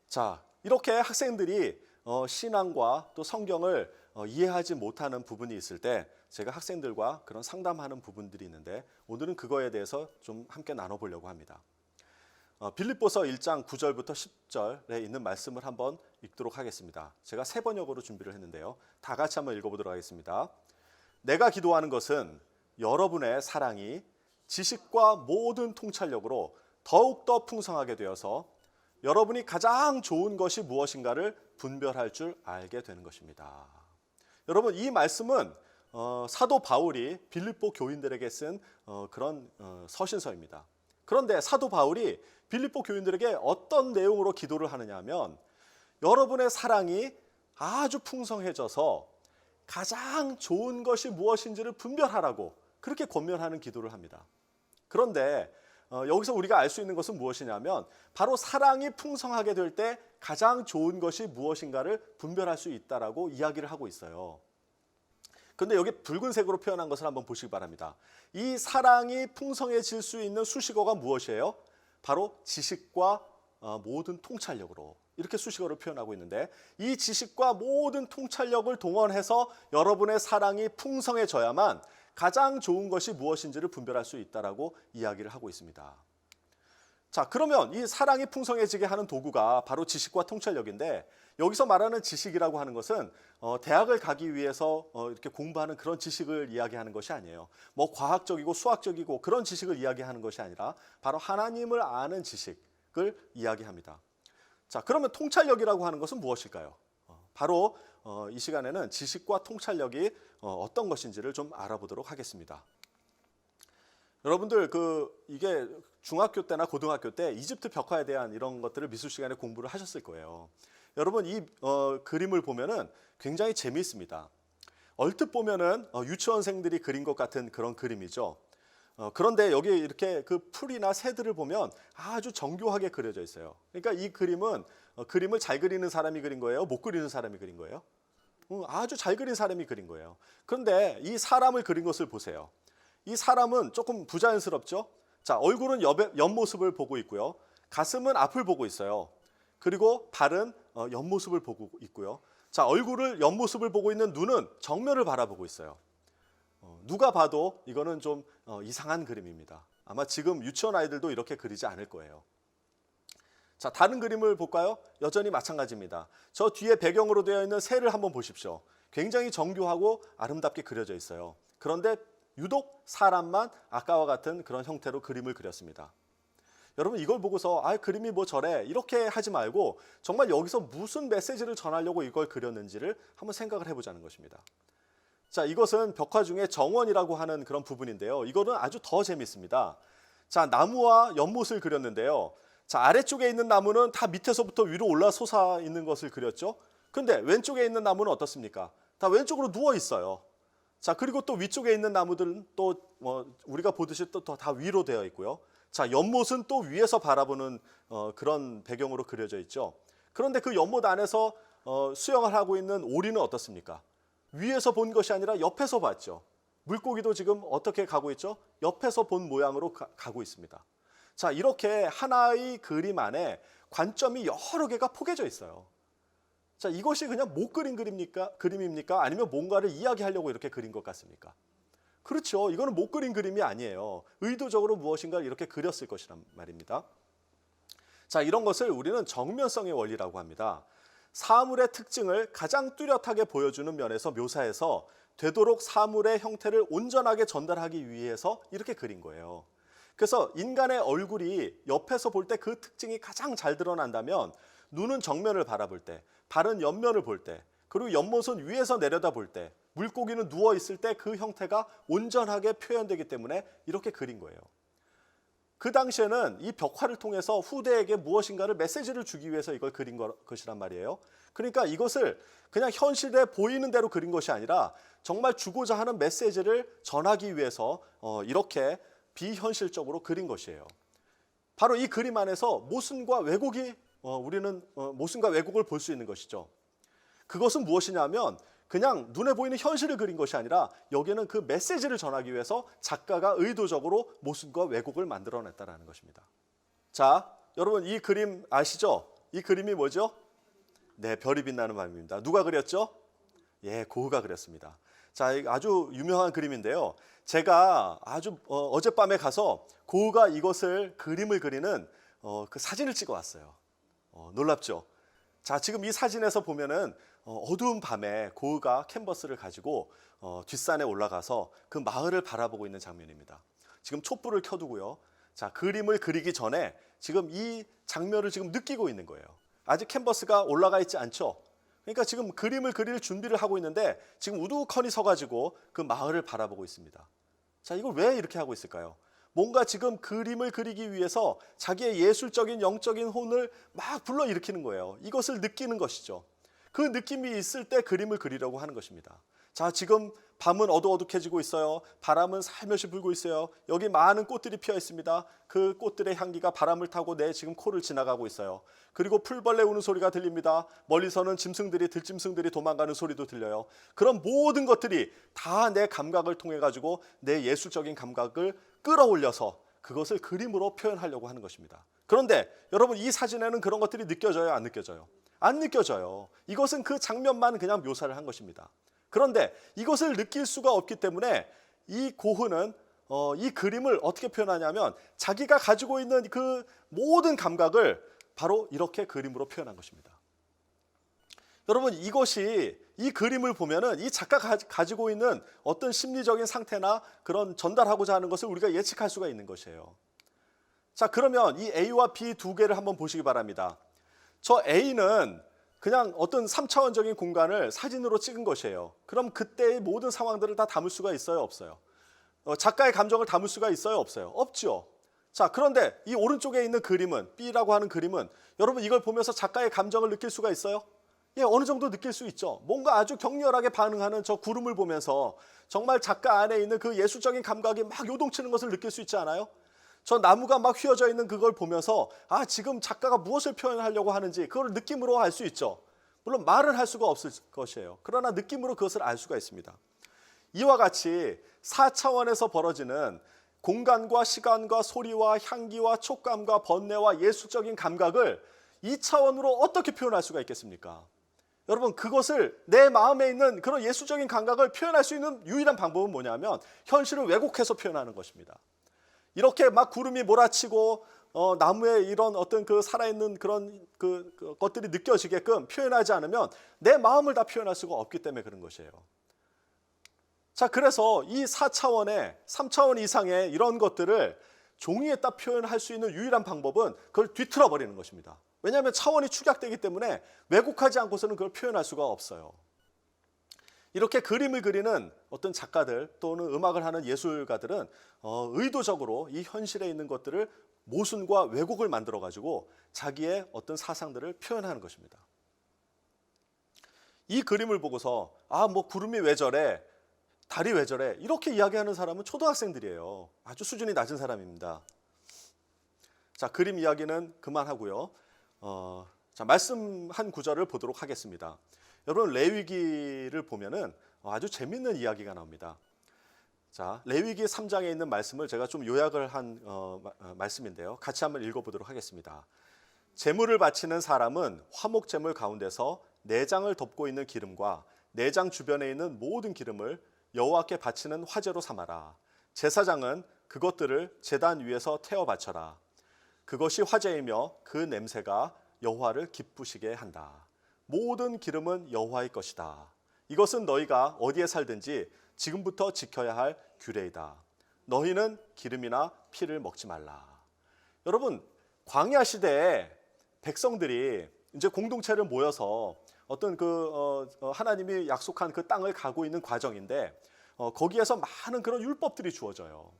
자, 이렇게 학생들이 신앙과 또 성경을 이해하지 못하는 부분이 있을 때 제가 학생들과 그런 상담하는 부분들이 있는데 오늘은 그거에 대해서 좀 함께 나눠보려고 합니다. 빌립보서 1장 9절부터 10절에 있는 말씀을 한번 읽도록 하겠습니다. 제가 세 번역으로 준비를 했는데요. 다 같이 한번 읽어보도록 하겠습니다. 내가 기도하는 것은 여러분의 사랑이 지식과 모든 통찰력으로 더욱더 풍성하게 되어서 여러분이 가장 좋은 것이 무엇인가를 분별할 줄 알게 되는 것입니다. 여러분, 이 말씀은 사도 바울이 빌립보 교인들에게 쓴 그런 서신서입니다. 그런데 사도 바울이 빌립보 교인들에게 어떤 내용으로 기도를 하느냐 하면 여러분의 사랑이 아주 풍성해져서 가장 좋은 것이 무엇인지를 분별하라고 그렇게 권면하는 기도를 합니다. 그런데 여기서 우리가 알 수 있는 것은 무엇이냐면 바로 사랑이 풍성하게 될 때 가장 좋은 것이 무엇인가를 분별할 수 있다라고 이야기를 하고 있어요. 근데 여기 붉은색으로 표현한 것을 한번 보시기 바랍니다. 이 사랑이 풍성해질 수 있는 수식어가 무엇이에요? 바로 지식과 모든 통찰력으로 이렇게 수식어를 표현하고 있는데 이 지식과 모든 통찰력을 동원해서 여러분의 사랑이 풍성해져야만 가장 좋은 것이 무엇인지를 분별할 수 있다라고 이야기를 하고 있습니다. 자, 그러면 이 사랑이 풍성해지게 하는 도구가 바로 지식과 통찰력인데 여기서 말하는 지식이라고 하는 것은 대학을 가기 위해서 이렇게 공부하는 그런 지식을 이야기하는 것이 아니에요. 뭐 과학적이고 수학적이고 그런 지식을 이야기하는 것이 아니라 바로 하나님을 아는 지식을 이야기합니다. 자, 그러면 통찰력이라고 하는 것은 무엇일까요? 바로 이 시간에는 지식과 통찰력이 어떤 것인지를 좀 알아보도록 하겠습니다. 여러분들 이게 중학교 때나 고등학교 때 이집트 벽화에 대한 이런 것들을 미술 시간에 공부를 하셨을 거예요. 여러분, 이 그림을 보면은 굉장히 재미있습니다. 얼핏 보면은 유치원생들이 그린 것 같은 그런 그림이죠. 그런데 여기 이렇게 그 풀이나 새들을 보면 아주 정교하게 그려져 있어요. 그러니까 이 그림은 그림을 잘 그리는 사람이 그린 거예요? 못 그리는 사람이 그린 거예요? 아주 잘 그린 사람이 그린 거예요. 그런데 이 사람을 그린 것을 보세요. 이 사람은 조금 부자연스럽죠? 자, 얼굴은 옆모습을 보고 있고요. 가슴은 앞을 보고 있어요. 그리고 발은 옆모습을 보고 있고요. 자, 얼굴을 옆모습을 보고 있는 눈은 정면을 바라보고 있어요. 누가 봐도 이거는 좀 이상한 그림입니다. 아마 지금 유치원 아이들도 이렇게 그리지 않을 거예요. 자, 다른 그림을 볼까요? 여전히 마찬가지입니다. 저 뒤에 배경으로 되어 있는 새를 한번 보십시오. 굉장히 정교하고 아름답게 그려져 있어요. 그런데 유독 사람만 아까와 같은 그런 형태로 그림을 그렸습니다. 여러분 이걸 보고서 그림이 뭐 저래 이렇게 하지 말고 정말 여기서 무슨 메시지를 전하려고 이걸 그렸는지를 한번 생각을 해보자는 것입니다. 자, 이것은 벽화 중에 정원이라고 하는 그런 부분인데요. 이거는 아주 더 재밌습니다. 자, 나무와 연못을 그렸는데요. 자, 아래쪽에 있는 나무는 다 밑에서부터 위로 올라 솟아 있는 것을 그렸죠. 근데 왼쪽에 있는 나무는 어떻습니까? 다 왼쪽으로 누워 있어요. 자, 그리고 또 위쪽에 있는 나무들은 또 우리가 보듯이 또 다 위로 되어 있고요. 자, 연못은 또 위에서 바라보는 그런 배경으로 그려져 있죠. 그런데 그 연못 안에서 수영을 하고 있는 오리는 어떻습니까? 위에서 본 것이 아니라 옆에서 봤죠. 물고기도 지금 어떻게 가고 있죠? 옆에서 본 모양으로 가고 있습니다. 자, 이렇게 하나의 그림 안에 관점이 여러 개가 포개져 있어요. 자, 이것이 그냥 못 그린 그림입니까? 아니면 뭔가를 이야기하려고 이렇게 그린 것 같습니까? 그렇죠. 이거는 못 그린 그림이 아니에요. 의도적으로 무엇인가를 이렇게 그렸을 것이란 말입니다. 자, 이런 것을 우리는 정면성의 원리라고 합니다. 사물의 특징을 가장 뚜렷하게 보여주는 면에서 묘사해서 되도록 사물의 형태를 온전하게 전달하기 위해서 이렇게 그린 거예요. 그래서 인간의 얼굴이 옆에서 볼 때 그 특징이 가장 잘 드러난다면 눈은 정면을 바라볼 때, 발은 옆면을 볼 때, 그리고 옆모습은 위에서 내려다 볼 때, 물고기는 누워 있을 때 그 형태가 온전하게 표현되기 때문에 이렇게 그린 거예요. 그 당시에는 이 벽화를 통해서 후대에게 무엇인가를 메시지를 주기 위해서 이걸 그린 것이란 말이에요. 그러니까 이것을 그냥 현실에 보이는 대로 그린 것이 아니라 정말 주고자 하는 메시지를 전하기 위해서 이렇게 비현실적으로 그린 것이에요. 바로 이 그림 안에서 모순과 왜곡이 우리는 모순과 왜곡을 볼 수 있는 것이죠. 그것은 무엇이냐면 그냥 눈에 보이는 현실을 그린 것이 아니라 여기에는 그 메시지를 전하기 위해서 작가가 의도적으로 모순과 왜곡을 만들어냈다는 것입니다. 자, 여러분 이 그림 아시죠? 이 그림이 뭐죠? 네, 별이 빛나는 밤입니다. 누가 그렸죠? 예, 고흐가 그렸습니다. 자, 아주 유명한 그림인데요. 제가 아주 어젯밤에 가서 고흐가 이것을 그림을 그리는 그 사진을 찍어 왔어요. 놀랍죠? 자, 지금 이 사진에서 보면은 어두운 밤에 고흐가 캔버스를 가지고 뒷산에 올라가서 그 마을을 바라보고 있는 장면입니다. 지금 촛불을 켜두고요. 자, 그림을 그리기 전에 지금 이 장면을 지금 느끼고 있는 거예요. 아직 캔버스가 올라가 있지 않죠? 그러니까 지금 그림을 그릴 준비를 하고 있는데 지금 우두커니 서가지고 그 마을을 바라보고 있습니다. 자, 이걸 왜 이렇게 하고 있을까요? 뭔가 지금 그림을 그리기 위해서 자기의 예술적인 영적인 혼을 막 불러일으키는 거예요. 이것을 느끼는 것이죠. 그 느낌이 있을 때 그림을 그리려고 하는 것입니다. 자, 지금 밤은 어둑어둑해지고 있어요. 바람은 살며시 불고 있어요. 여기 많은 꽃들이 피어 있습니다. 그 꽃들의 향기가 바람을 타고 내 지금 코를 지나가고 있어요. 그리고 풀벌레 우는 소리가 들립니다. 멀리서는 들짐승들이 도망가는 소리도 들려요. 그런 모든 것들이 다 내 감각을 통해 가지고 내 예술적인 감각을 끌어올려서 그것을 그림으로 표현하려고 하는 것입니다. 그런데 여러분 이 사진에는 그런 것들이 느껴져요? 안 느껴져요? 안 느껴져요. 이것은 그 장면만 그냥 묘사를 한 것입니다. 그런데 이것을 느낄 수가 없기 때문에 이 고흐는 이 그림을 어떻게 표현하냐면 자기가 가지고 있는 그 모든 감각을 바로 이렇게 그림으로 표현한 것입니다. 여러분 이것이 이 그림을 보면은 이 작가가 가지고 있는 어떤 심리적인 상태나 그런 전달하고자 하는 것을 우리가 예측할 수가 있는 것이에요. 자, 그러면 이 A와 B 두 개를 한번 보시기 바랍니다. 저 A는 그냥 어떤 3차원적인 공간을 사진으로 찍은 것이에요. 그럼 그때의 모든 상황들을 다 담을 수가 있어요? 없어요? 작가의 감정을 담을 수가 있어요? 없어요? 없죠. 자, 그런데 이 오른쪽에 있는 그림은 B라고 하는 그림은 여러분 이걸 보면서 작가의 감정을 느낄 수가 있어요? 예, 어느 정도 느낄 수 있죠. 뭔가 아주 격렬하게 반응하는 저 구름을 보면서 정말 작가 안에 있는 그 예술적인 감각이 막 요동치는 것을 느낄 수 있지 않아요? 저 나무가 막 휘어져 있는 그걸 보면서 아, 지금 작가가 무엇을 표현하려고 하는지 그걸 느낌으로 알 수 있죠. 물론 말은 할 수가 없을 것이에요. 그러나 느낌으로 그것을 알 수가 있습니다. 이와 같이 4차원에서 벌어지는 공간과 시간과 소리와 향기와 촉감과 번뇌와 예술적인 감각을 2차원으로 어떻게 표현할 수가 있겠습니까? 여러분, 그것을 내 마음에 있는 그런 예술적인 감각을 표현할 수 있는 유일한 방법은 뭐냐면 현실을 왜곡해서 표현하는 것입니다. 이렇게 막 구름이 몰아치고 나무에 이런 어떤 그 살아있는 그런 그 것들이 느껴지게끔 표현하지 않으면 내 마음을 다 표현할 수가 없기 때문에 그런 것이에요. 자, 그래서 이 4차원의 3차원 이상의 이런 것들을 종이에 딱 표현할 수 있는 유일한 방법은 그걸 뒤틀어 버리는 것입니다. 왜냐하면 차원이 축약되기 때문에 왜곡하지 않고서는 그걸 표현할 수가 없어요. 이렇게 그림을 그리는 어떤 작가들 또는 음악을 하는 예술가들은 의도적으로 이 현실에 있는 것들을 모순과 왜곡을 만들어 가지고 자기의 어떤 사상들을 표현하는 것입니다. 이 그림을 보고서 아, 뭐 구름이 왜 저래? 달이 왜 저래? 이렇게 이야기하는 사람은 초등학생들이에요. 아주 수준이 낮은 사람입니다. 자, 그림 이야기는 그만하고요. 자, 말씀한 구절을 보도록 하겠습니다. 여러분, 레위기를 보면은 아주 재밌는 이야기가 나옵니다. 자, 레위기 3장에 있는 말씀을 제가 좀 요약을 한 말씀인데요. 같이 한번 읽어보도록 하겠습니다. 제물을 바치는 사람은 화목 제물 가운데서 내장을 덮고 있는 기름과 내장 주변에 있는 모든 기름을 여호와께 바치는 화제로 삼아라. 제사장은 그것들을 제단 위에서 태워 바쳐라. 그것이 화제이며 그 냄새가 여호와를 기쁘시게 한다. 모든 기름은 여호와의 것이다. 이것은 너희가 어디에 살든지 지금부터 지켜야 할 규례이다. 너희는 기름이나 피를 먹지 말라. 여러분, 광야 시대에 백성들이 이제 공동체를 모여서 어떤 하나님이 약속한 그 땅을 가고 있는 과정인데 거기에서 많은 그런 율법들이 주어져요.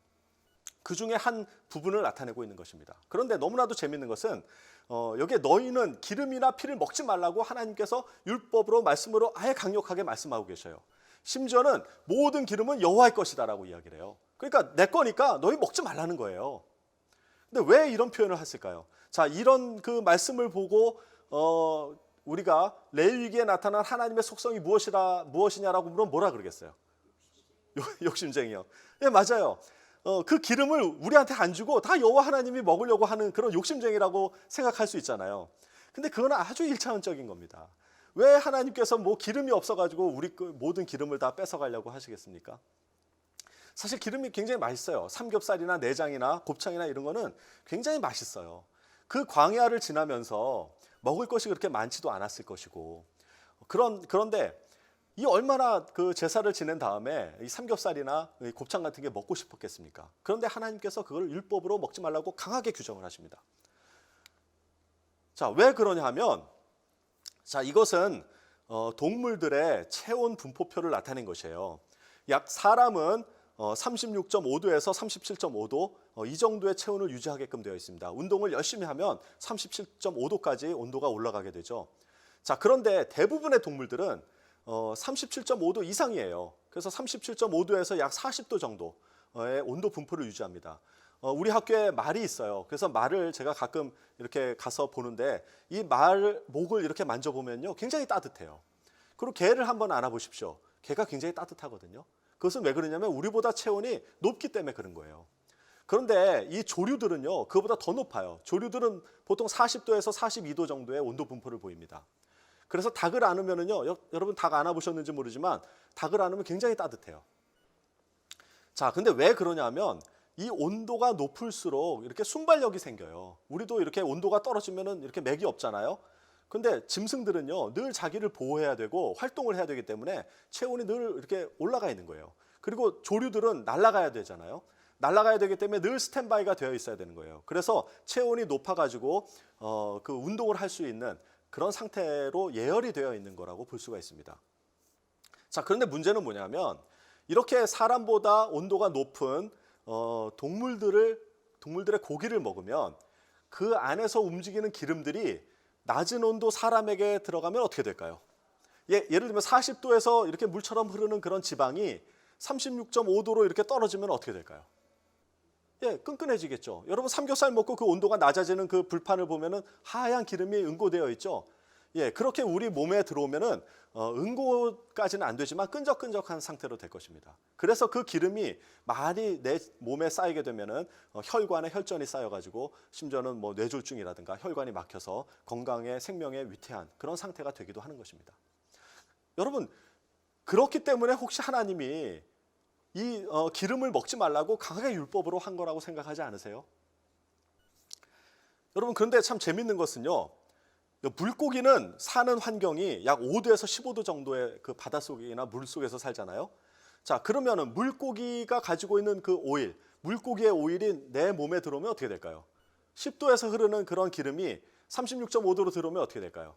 그 중에 한 부분을 나타내고 있는 것입니다. 그런데 너무나도 재밌는 것은 여기에 너희는 기름이나 피를 먹지 말라고 하나님께서 율법으로 말씀으로 아예 강력하게 말씀하고 계셔요. 심지어는 모든 기름은 여호와의 것이다라고 이야기를 해요. 그러니까 내 거니까 너희 먹지 말라는 거예요. 근데 왜 이런 표현을 했을까요? 자, 이런 그 말씀을 보고 우리가 레위기에 나타난 하나님의 속성이 무엇이냐라고 물으면 뭐라 그러겠어요? 욕심쟁이요. 예, 맞아요. 그 기름을 우리한테 안 주고 다 여호와 하나님이 먹으려고 하는 그런 욕심쟁이라고 생각할 수 있잖아요. 근데 그건 아주 1차원적인 겁니다. 왜 하나님께서 뭐 기름이 없어가지고 우리 모든 기름을 다 뺏어가려고 하시겠습니까? 사실 기름이 굉장히 맛있어요. 삼겹살이나 내장이나 곱창이나 이런 거는 굉장히 맛있어요. 그 광야를 지나면서 먹을 것이 그렇게 많지도 않았을 것이고 그런데 이 얼마나 그 제사를 지낸 다음에 이 삼겹살이나 이 곱창 같은 게 먹고 싶었겠습니까? 그런데 하나님께서 그걸 율법으로 먹지 말라고 강하게 규정을 하십니다. 자, 왜 그러냐 하면 자, 이것은 동물들의 체온 분포표를 나타낸 것이에요. 약 사람은 36.5도에서 37.5도 이 정도의 체온을 유지하게끔 되어 있습니다. 운동을 열심히 하면 37.5도까지 온도가 올라가게 되죠. 자, 그런데 대부분의 동물들은 37.5도 이상이에요. 그래서 37.5도에서 약 40도 정도의 온도 분포를 유지합니다. 우리 학교에 말이 있어요. 그래서 말을 제가 가끔 이렇게 가서 보는데 이 말 목을 이렇게 만져보면요, 굉장히 따뜻해요. 그리고 개를 한번 안아보십시오. 개가 굉장히 따뜻하거든요. 그것은 왜 그러냐면 우리보다 체온이 높기 때문에 그런 거예요. 그런데 이 조류들은요, 그거보다 더 높아요. 조류들은 보통 40도에서 42도 정도의 온도 분포를 보입니다. 그래서 닭을 안으면은요, 여러분 닭 안아보셨는지 모르지만 닭을 안으면 굉장히 따뜻해요. 자, 근데 왜 그러냐면 이 온도가 높을수록 이렇게 순발력이 생겨요. 우리도 이렇게 온도가 떨어지면은 이렇게 맥이 없잖아요. 근데 짐승들은요, 늘 자기를 보호해야 되고 활동을 해야 되기 때문에 체온이 늘 이렇게 올라가 있는 거예요. 그리고 조류들은 날아가야 되잖아요. 날아가야 되기 때문에 늘 스탠바이가 되어 있어야 되는 거예요. 그래서 체온이 높아가지고 그 운동을 할 수 있는 그런 상태로 예열이 되어 있는 거라고 볼 수가 있습니다. 자, 그런데 문제는 뭐냐면 이렇게 사람보다 온도가 높은 동물들의 고기를 먹으면 그 안에서 움직이는 기름들이 낮은 온도 사람에게 들어가면 어떻게 될까요? 예를 들면 40도에서 이렇게 물처럼 흐르는 그런 지방이 36.5도로 이렇게 떨어지면 어떻게 될까요? 끈끈해지겠죠. 여러분 삼겹살 먹고 그 온도가 낮아지는 그 불판을 보면은 하얀 기름이 응고되어 있죠. 그렇게 우리 몸에 들어오면은 응고까지는 안 되지만 끈적끈적한 상태로 될 것입니다. 그래서 그 기름이 많이 내 몸에 쌓이게 되면은 혈관에 혈전이 쌓여가지고 심지어는 뭐 뇌졸중이라든가 혈관이 막혀서 건강에 생명에 위태한 그런 상태가 되기도 하는 것입니다. 여러분 그렇기 때문에 혹시 하나님이 이 기름을 먹지 말라고 강하게 율법으로 한 거라고 생각하지 않으세요? 여러분 그런데 참 재밌는 것은요. 물고기는 사는 환경이 약 5도에서 15도 정도의 그 바닷속이나 물속에서 살잖아요. 자, 그러면은 물고기가 가지고 있는 그 오일, 물고기의 오일이 내 몸에 들어오면 어떻게 될까요? 10도에서 흐르는 그런 기름이 36.5도로 들어오면 어떻게 될까요?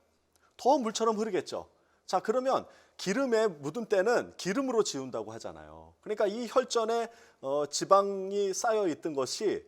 더 물처럼 흐르겠죠. 자, 그러면 기름에 묻은 때는 기름으로 지운다고 하잖아요. 그러니까 이 혈전에 지방이 쌓여 있던 것이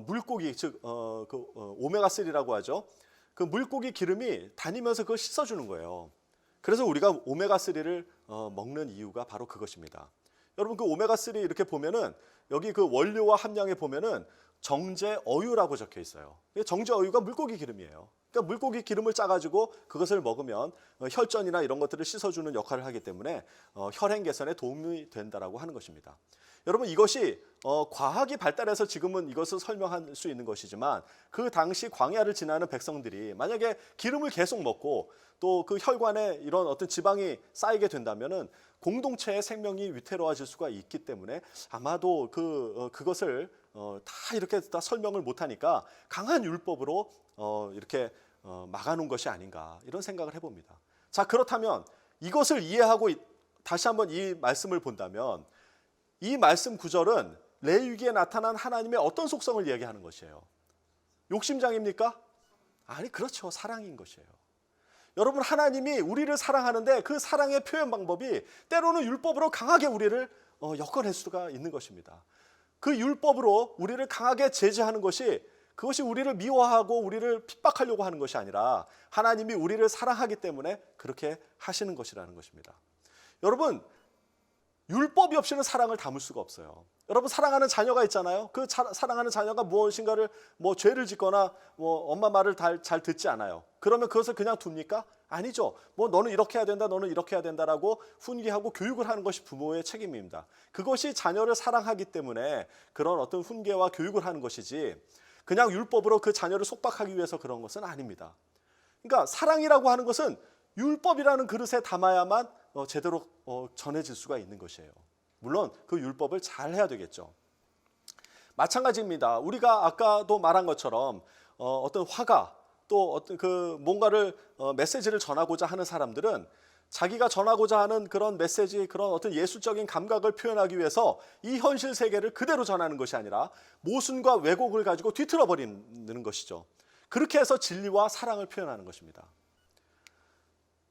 물고기, 즉 오메가3라고 하죠. 그 물고기 기름이 다니면서 그걸 씻어주는 거예요. 그래서 우리가 오메가3를 먹는 이유가 바로 그것입니다. 여러분 그 오메가3 이렇게 보면은 여기 그 원료와 함량에 보면은 정제어유라고 적혀 있어요. 정제어유가 물고기 기름이에요. 그러니까 물고기 기름을 짜가지고 그것을 먹으면 혈전이나 이런 것들을 씻어주는 역할을 하기 때문에 혈행 개선에 도움이 된다라고 하는 것입니다. 여러분 이것이 과학이 발달해서 지금은 이것을 설명할 수 있는 것이지만 그 당시 광야를 지나는 백성들이 만약에 기름을 계속 먹고 또 그 혈관에 이런 어떤 지방이 쌓이게 된다면은 공동체의 생명이 위태로워질 수가 있기 때문에 아마도 그것을 다 이렇게 다 설명을 못하니까 강한 율법으로 이렇게 막아놓은 것이 아닌가 이런 생각을 해봅니다. 자 그렇다면 이것을 이해하고 다시 한번 이 말씀을 본다면 이 말씀 구절은 레위기에 나타난 하나님의 어떤 속성을 이야기하는 것이에요? 욕심장입니까? 아니 그렇죠. 사랑인 것이에요. 여러분 하나님이 우리를 사랑하는데 그 사랑의 표현 방법이 때로는 율법으로 강하게 우리를 엮어낼 수가 있는 것입니다. 그 율법으로 우리를 강하게 제재하는 것이 그것이 우리를 미워하고 우리를 핍박하려고 하는 것이 아니라 하나님이 우리를 사랑하기 때문에 그렇게 하시는 것이라는 것입니다. 여러분 율법이 없이는 사랑을 담을 수가 없어요. 여러분 사랑하는 자녀가 있잖아요. 그 사랑하는 자녀가 무엇인가를 죄를 짓거나 엄마 말을 잘 듣지 않아요. 그러면 그것을 그냥 둡니까? 아니죠. 너는 이렇게 해야 된다, 너는 이렇게 해야 된다라고 훈계하고 교육을 하는 것이 부모의 책임입니다. 그것이 자녀를 사랑하기 때문에 그런 어떤 훈계와 교육을 하는 것이지 그냥 율법으로 그 자녀를 속박하기 위해서 그런 것은 아닙니다. 그러니까 사랑이라고 하는 것은 율법이라는 그릇에 담아야만 제대로 전해질 수가 있는 것이에요. 물론 그 율법을 잘 해야 되겠죠. 마찬가지입니다. 우리가 아까도 말한 것처럼 어떤 화가 또 어떤 그 뭔가를 메시지를 전하고자 하는 사람들은 자기가 전하고자 하는 그런 메시지, 그런 어떤 예술적인 감각을 표현하기 위해서 이 현실 세계를 그대로 전하는 것이 아니라 모순과 왜곡을 가지고 뒤틀어 버리는 것이죠. 그렇게 해서 진리와 사랑을 표현하는 것입니다.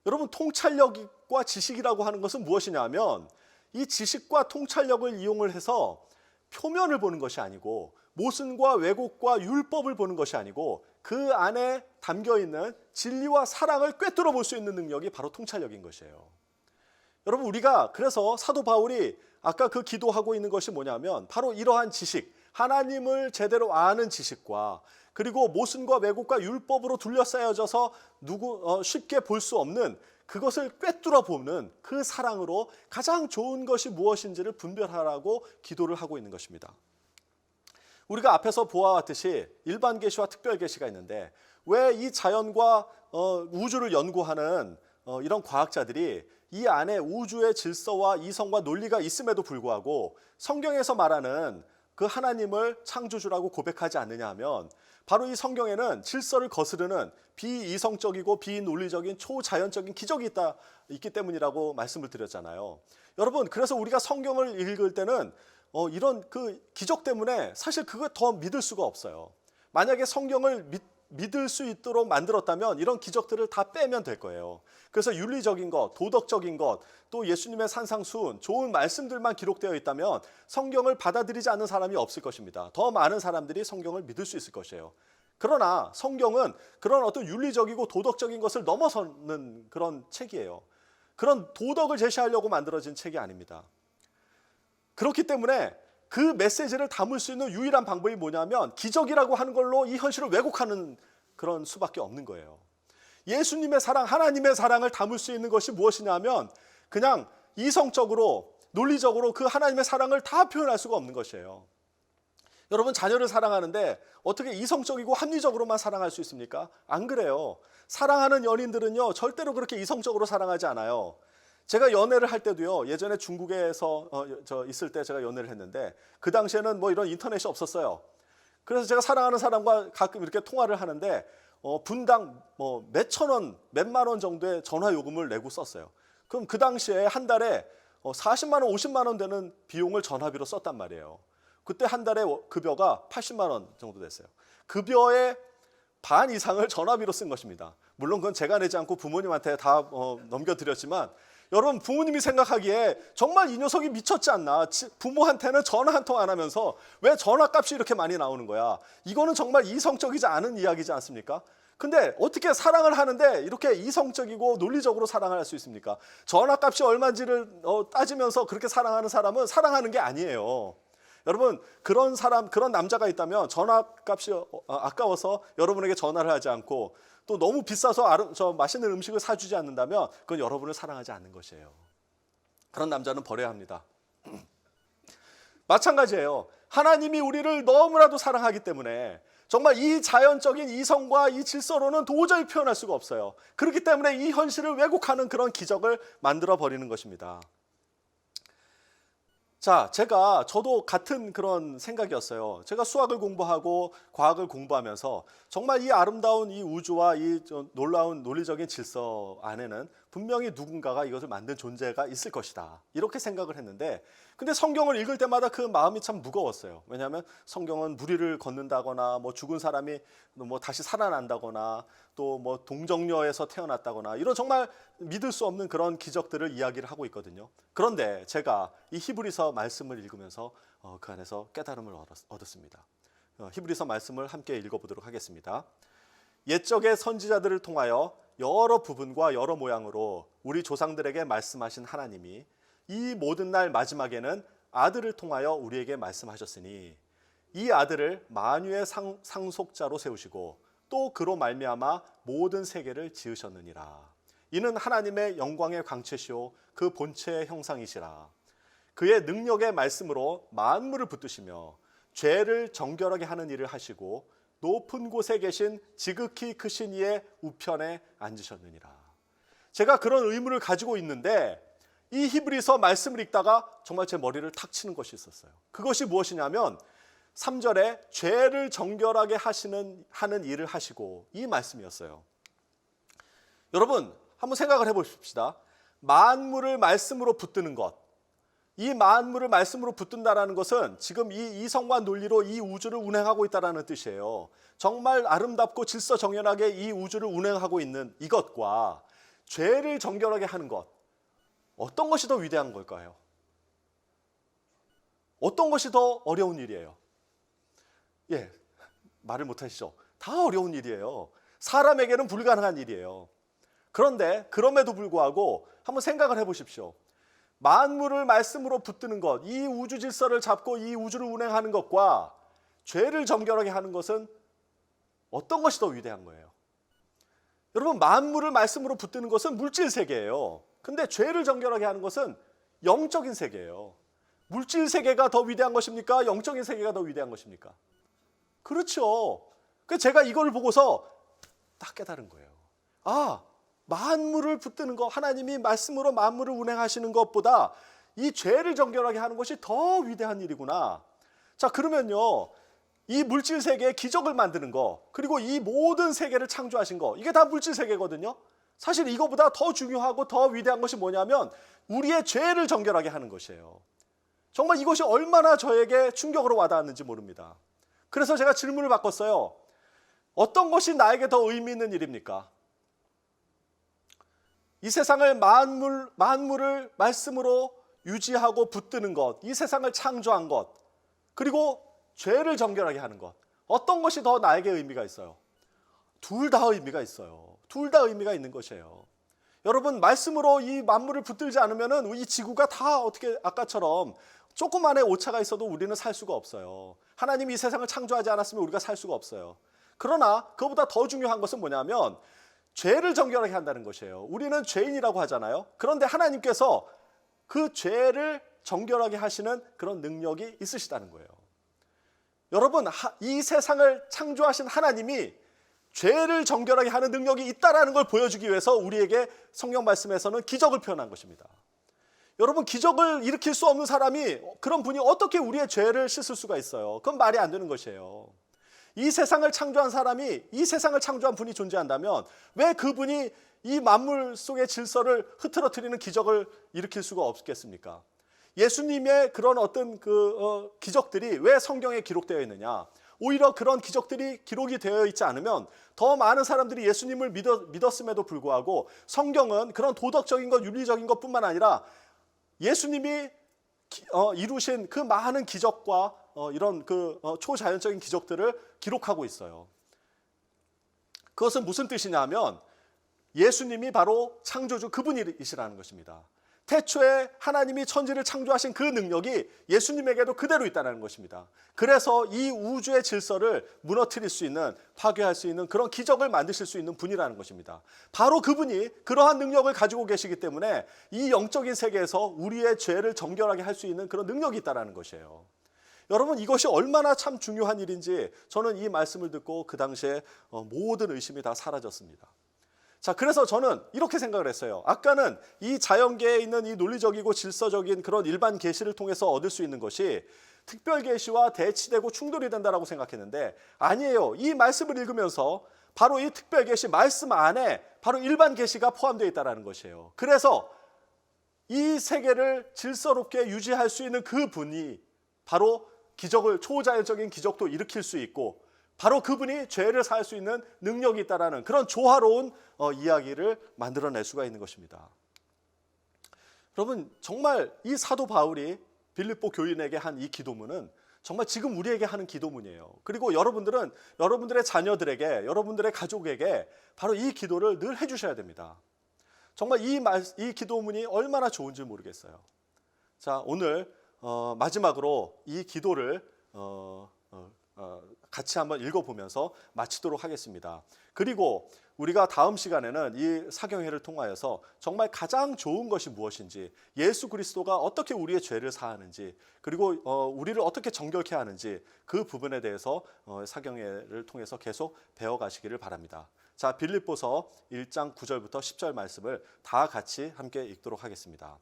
여러분 통찰력과 지식이라고 하는 것은 무엇이냐 하면 이 지식과 통찰력을 이용을 해서 표면을 보는 것이 아니고 모순과 왜곡과 율법을 보는 것이 아니고 그 안에 담겨있는 진리와 사랑을 꿰뚫어 볼 수 있는 능력이 바로 통찰력인 것이에요. 여러분 우리가 그래서 사도 바울이 아까 그 기도하고 있는 것이 뭐냐면 바로 이러한 지식, 하나님을 제대로 아는 지식과 그리고 모순과 왜곡과 율법으로 둘러싸여져서 쉽게 볼 수 없는 그것을 꿰뚫어 보는 그 사랑으로 가장 좋은 것이 무엇인지를 분별하라고 기도를 하고 있는 것입니다. 우리가 앞에서 보아왔듯이 일반 계시와 특별 계시가 있는데 왜 이 자연과 우주를 연구하는 이런 과학자들이 이 안에 우주의 질서와 이성과 논리가 있음에도 불구하고 성경에서 말하는 그 하나님을 창조주라고 고백하지 않느냐 하면 바로 이 성경에는 질서를 거스르는 비이성적이고 비논리적인 초자연적인 기적이 있기 때문이라고 말씀을 드렸잖아요. 여러분 그래서 우리가 성경을 읽을 때는 이런 그 기적 때문에 사실 그거 더 믿을 수가 없어요. 만약에 성경을 믿을 수 있도록 만들었다면 이런 기적들을 다 빼면 될 거예요. 그래서 윤리적인 것, 도덕적인 것, 또 예수님의 산상수훈, 좋은 말씀들만 기록되어 있다면 성경을 받아들이지 않는 사람이 없을 것입니다. 더 많은 사람들이 성경을 믿을 수 있을 것이에요. 그러나 성경은 그런 어떤 윤리적이고 도덕적인 것을 넘어서는 그런 책이에요. 그런 도덕을 제시하려고 만들어진 책이 아닙니다. 그렇기 때문에 그 메시지를 담을 수 있는 유일한 방법이 뭐냐면 기적이라고 하는 걸로 이 현실을 왜곡하는 그런 수밖에 없는 거예요. 예수님의 사랑, 하나님의 사랑을 담을 수 있는 것이 무엇이냐면 그냥 이성적으로, 논리적으로 그 하나님의 사랑을 다 표현할 수가 없는 것이에요. 여러분, 자녀를 사랑하는데 어떻게 이성적이고 합리적으로만 사랑할 수 있습니까? 안 그래요. 사랑하는 연인들은요, 절대로 그렇게 이성적으로 사랑하지 않아요. 제가 연애를 할 때도요, 예전에 중국에서 있을 때 제가 연애를 했는데 그 당시에는 뭐 이런 인터넷이 없었어요. 그래서 제가 사랑하는 사람과 가끔 이렇게 통화를 하는데 분당 몇천 원, 몇만 원 정도의 전화 요금을 내고 썼어요. 그럼 그 당시에 한 달에 40만 원, 50만 원 되는 비용을 전화비로 썼단 말이에요. 그때 한 달에 급여가 80만 원 정도 됐어요. 급여의 반 이상을 전화비로 쓴 것입니다. 물론 그건 제가 내지 않고 부모님한테 다 넘겨드렸지만 여러분, 부모님이 생각하기에 정말 이 녀석이 미쳤지 않나, 부모한테는 전화 한 통 안 하면서 왜 전화값이 이렇게 많이 나오는 거야. 이거는 정말 이성적이지 않은 이야기지 않습니까? 근데 어떻게 사랑을 하는데 이렇게 이성적이고 논리적으로 사랑을 할 수 있습니까? 전화값이 얼마인지를 따지면서 그렇게 사랑하는 사람은 사랑하는 게 아니에요. 여러분, 그런 사람, 그런 남자가 있다면 전화값이 아까워서 여러분에게 전화를 하지 않고 또 너무 비싸서 맛있는 음식을 사주지 않는다면 그건 여러분을 사랑하지 않는 것이에요. 그런 남자는 버려야 합니다. 마찬가지예요. 하나님이 우리를 너무나도 사랑하기 때문에 정말 이 자연적인 이성과 이 질서로는 도저히 표현할 수가 없어요. 그렇기 때문에 이 현실을 왜곡하는 그런 기적을 만들어 버리는 것입니다. 자, 저도 같은 그런 생각이었어요. 제가 수학을 공부하고 과학을 공부하면서 정말 이 아름다운 이 우주와 이 놀라운 논리적인 질서 안에는 분명히 누군가가 이것을 만든 존재가 있을 것이다, 이렇게 생각을 했는데, 근데 성경을 읽을 때마다 그 마음이 참 무거웠어요. 왜냐하면 성경은 무리를 걷는다거나 죽은 사람이 다시 살아난다거나 또 동정녀에서 태어났다거나 이런 정말 믿을 수 없는 그런 기적들을 이야기를 하고 있거든요. 그런데 제가 이 히브리서 말씀을 읽으면서 그 안에서 깨달음을 얻었습니다. 히브리서 말씀을 함께 읽어보도록 하겠습니다. 옛적의 선지자들을 통하여 여러 부분과 여러 모양으로 우리 조상들에게 말씀하신 하나님이 이 모든 날 마지막에는 아들을 통하여 우리에게 말씀하셨으니 이 아들을 만유의 상속자로 세우시고 또 그로 말미암아 모든 세계를 지으셨느니라. 이는 하나님의 영광의 광채시오 그 본체의 형상이시라. 그의 능력의 말씀으로 만물을 붙드시며 죄를 정결하게 하는 일을 하시고 높은 곳에 계신 지극히 크신 이의 우편에 앉으셨느니라. 제가 그런 의문을 가지고 있는데 이 히브리서 말씀을 읽다가 정말 제 머리를 탁 치는 것이 있었어요. 그것이 무엇이냐면 3절에 죄를 정결하게 하는 일을 하시고, 이 말씀이었어요. 여러분, 한번 생각을 해보십시다. 만물을 말씀으로 붙드는 것, 이 만물을 말씀으로 붙든다는 것은 지금 이 이성과 논리로 이 우주를 운행하고 있다는 뜻이에요. 정말 아름답고 질서정연하게 이 우주를 운행하고 있는 이것과 죄를 정결하게 하는 것, 어떤 것이 더 위대한 걸까요? 어떤 것이 더 어려운 일이에요? 예, 말을 못하시죠? 다 어려운 일이에요. 사람에게는 불가능한 일이에요. 그런데 그럼에도 불구하고 한번 생각을 해보십시오. 만물을 말씀으로 붙드는 것, 이 우주 질서를 잡고 이 우주를 운행하는 것과 죄를 정결하게 하는 것은 어떤 것이 더 위대한 거예요? 여러분, 만물을 말씀으로 붙드는 것은 물질 세계예요. 근데 죄를 정결하게 하는 것은 영적인 세계예요. 물질 세계가 더 위대한 것입니까? 영적인 세계가 더 위대한 것입니까? 그렇죠. 그래서 제가 이걸 보고서 딱 깨달은 거예요. 아, 만물을 붙드는 것, 하나님이 말씀으로 만물을 운행하시는 것보다 이 죄를 정결하게 하는 것이 더 위대한 일이구나. 자, 그러면요, 이 물질 세계에 기적을 만드는 거, 그리고 이 모든 세계를 창조하신 거, 이게 다 물질 세계거든요. 사실 이거보다 더 중요하고 더 위대한 것이 뭐냐면 우리의 죄를 정결하게 하는 것이에요. 정말 이것이 얼마나 저에게 충격으로 와닿았는지 모릅니다. 그래서 제가 질문을 바꿨어요. 어떤 것이 나에게 더 의미 있는 일입니까? 이 세상을 만물을 말씀으로 유지하고 붙드는 것, 이 세상을 창조한 것, 그리고 죄를 정결하게 하는 것, 어떤 것이 더 나에게 의미가 있어요? 둘 다 의미가 있어요. 둘 다 의미가 있는 것이에요. 여러분, 말씀으로 이 만물을 붙들지 않으면은 이 지구가 다 어떻게 아까처럼 조그만의 오차가 있어도 우리는 살 수가 없어요. 하나님이 이 세상을 창조하지 않았으면 우리가 살 수가 없어요. 그러나 그보다 더 중요한 것은 뭐냐면 죄를 정결하게 한다는 것이에요. 우리는 죄인이라고 하잖아요. 그런데 하나님께서 그 죄를 정결하게 하시는 그런 능력이 있으시다는 거예요. 여러분, 이 세상을 창조하신 하나님이 죄를 정결하게 하는 능력이 있다는 걸 보여주기 위해서 우리에게 성경 말씀에서는 기적을 표현한 것입니다. 여러분, 기적을 일으킬 수 없는 사람이, 그런 분이 어떻게 우리의 죄를 씻을 수가 있어요? 그건 말이 안 되는 것이에요. 이 세상을 창조한 사람이, 이 세상을 창조한 분이 존재한다면 왜 그분이 이 만물 속의 질서를 흐트러뜨리는 기적을 일으킬 수가 없겠습니까? 예수님의 그런 어떤 기적들이 왜 성경에 기록되어 있느냐? 오히려 그런 기적들이 기록이 되어 있지 않으면 더 많은 사람들이 예수님을 믿었음에도 불구하고 성경은 그런 도덕적인 것, 윤리적인 것뿐만 아니라 예수님이 이루신 그 많은 기적과 이런 초자연적인 기적들을 기록하고 있어요. 그것은 무슨 뜻이냐 하면 예수님이 바로 창조주 그분이시라는 것입니다. 태초에 하나님이 천지를 창조하신 그 능력이 예수님에게도 그대로 있다는 것입니다. 그래서 이 우주의 질서를 무너뜨릴 수 있는, 파괴할 수 있는 그런 기적을 만드실 수 있는 분이라는 것입니다. 바로 그분이 그러한 능력을 가지고 계시기 때문에 이 영적인 세계에서 우리의 죄를 정결하게 할 수 있는 그런 능력이 있다는 것이에요. 여러분, 이것이 얼마나 참 중요한 일인지 저는 이 말씀을 듣고 그 당시에 모든 의심이 다 사라졌습니다. 자, 그래서 저는 이렇게 생각을 했어요. 아까는 이 자연계에 있는 이 논리적이고 질서적인 그런 일반 계시를 통해서 얻을 수 있는 것이 특별 계시와 대치되고 충돌이 된다라고 생각했는데 아니에요. 이 말씀을 읽으면서 바로 이 특별 계시 말씀 안에 바로 일반 계시가 포함되어 있다는 것이에요. 그래서 이 세계를 질서롭게 유지할 수 있는 그 분이 바로 기적을, 초자연적인 기적도 일으킬 수 있고 바로 그분이 죄를 사할 수 있는 능력이 있다라는 그런 조화로운 이야기를 만들어낼 수가 있는 것입니다. 여러분, 정말 이 사도 바울이 빌립보 교인에게 한 이 기도문은 정말 지금 우리에게 하는 기도문이에요. 그리고 여러분들은 여러분들의 자녀들에게, 여러분들의 가족에게 바로 이 기도를 늘 해주셔야 됩니다. 정말 이 기도문이 얼마나 좋은지 모르겠어요. 자, 오늘 마지막으로 이 기도를 같이 한번 읽어보면서 마치도록 하겠습니다. 그리고 우리가 다음 시간에는 이 사경회를 통하여서 정말 가장 좋은 것이 무엇인지, 예수 그리스도가 어떻게 우리의 죄를 사하는지, 그리고 우리를 어떻게 정결케 하는지 그 부분에 대해서 사경회를 통해서 계속 배워가시기를 바랍니다. 자, 빌립보서 1장 9절부터 10절 말씀을 다 같이 함께 읽도록 하겠습니다.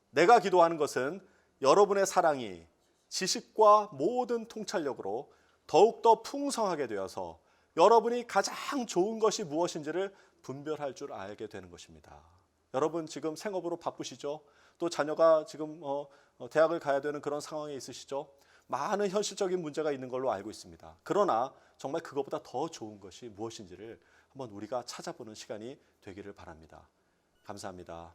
내가 기도하는 것은 여러분의 사랑이 지식과 모든 통찰력으로 더욱더 풍성하게 되어서 여러분이 가장 좋은 것이 무엇인지를 분별할 줄 알게 되는 것입니다. 여러분, 지금 생업으로 바쁘시죠? 또 자녀가 지금 대학을 가야 되는 그런 상황에 있으시죠? 많은 현실적인 문제가 있는 걸로 알고 있습니다. 그러나 정말 그것보다 더 좋은 것이 무엇인지를 한번 우리가 찾아보는 시간이 되기를 바랍니다. 감사합니다.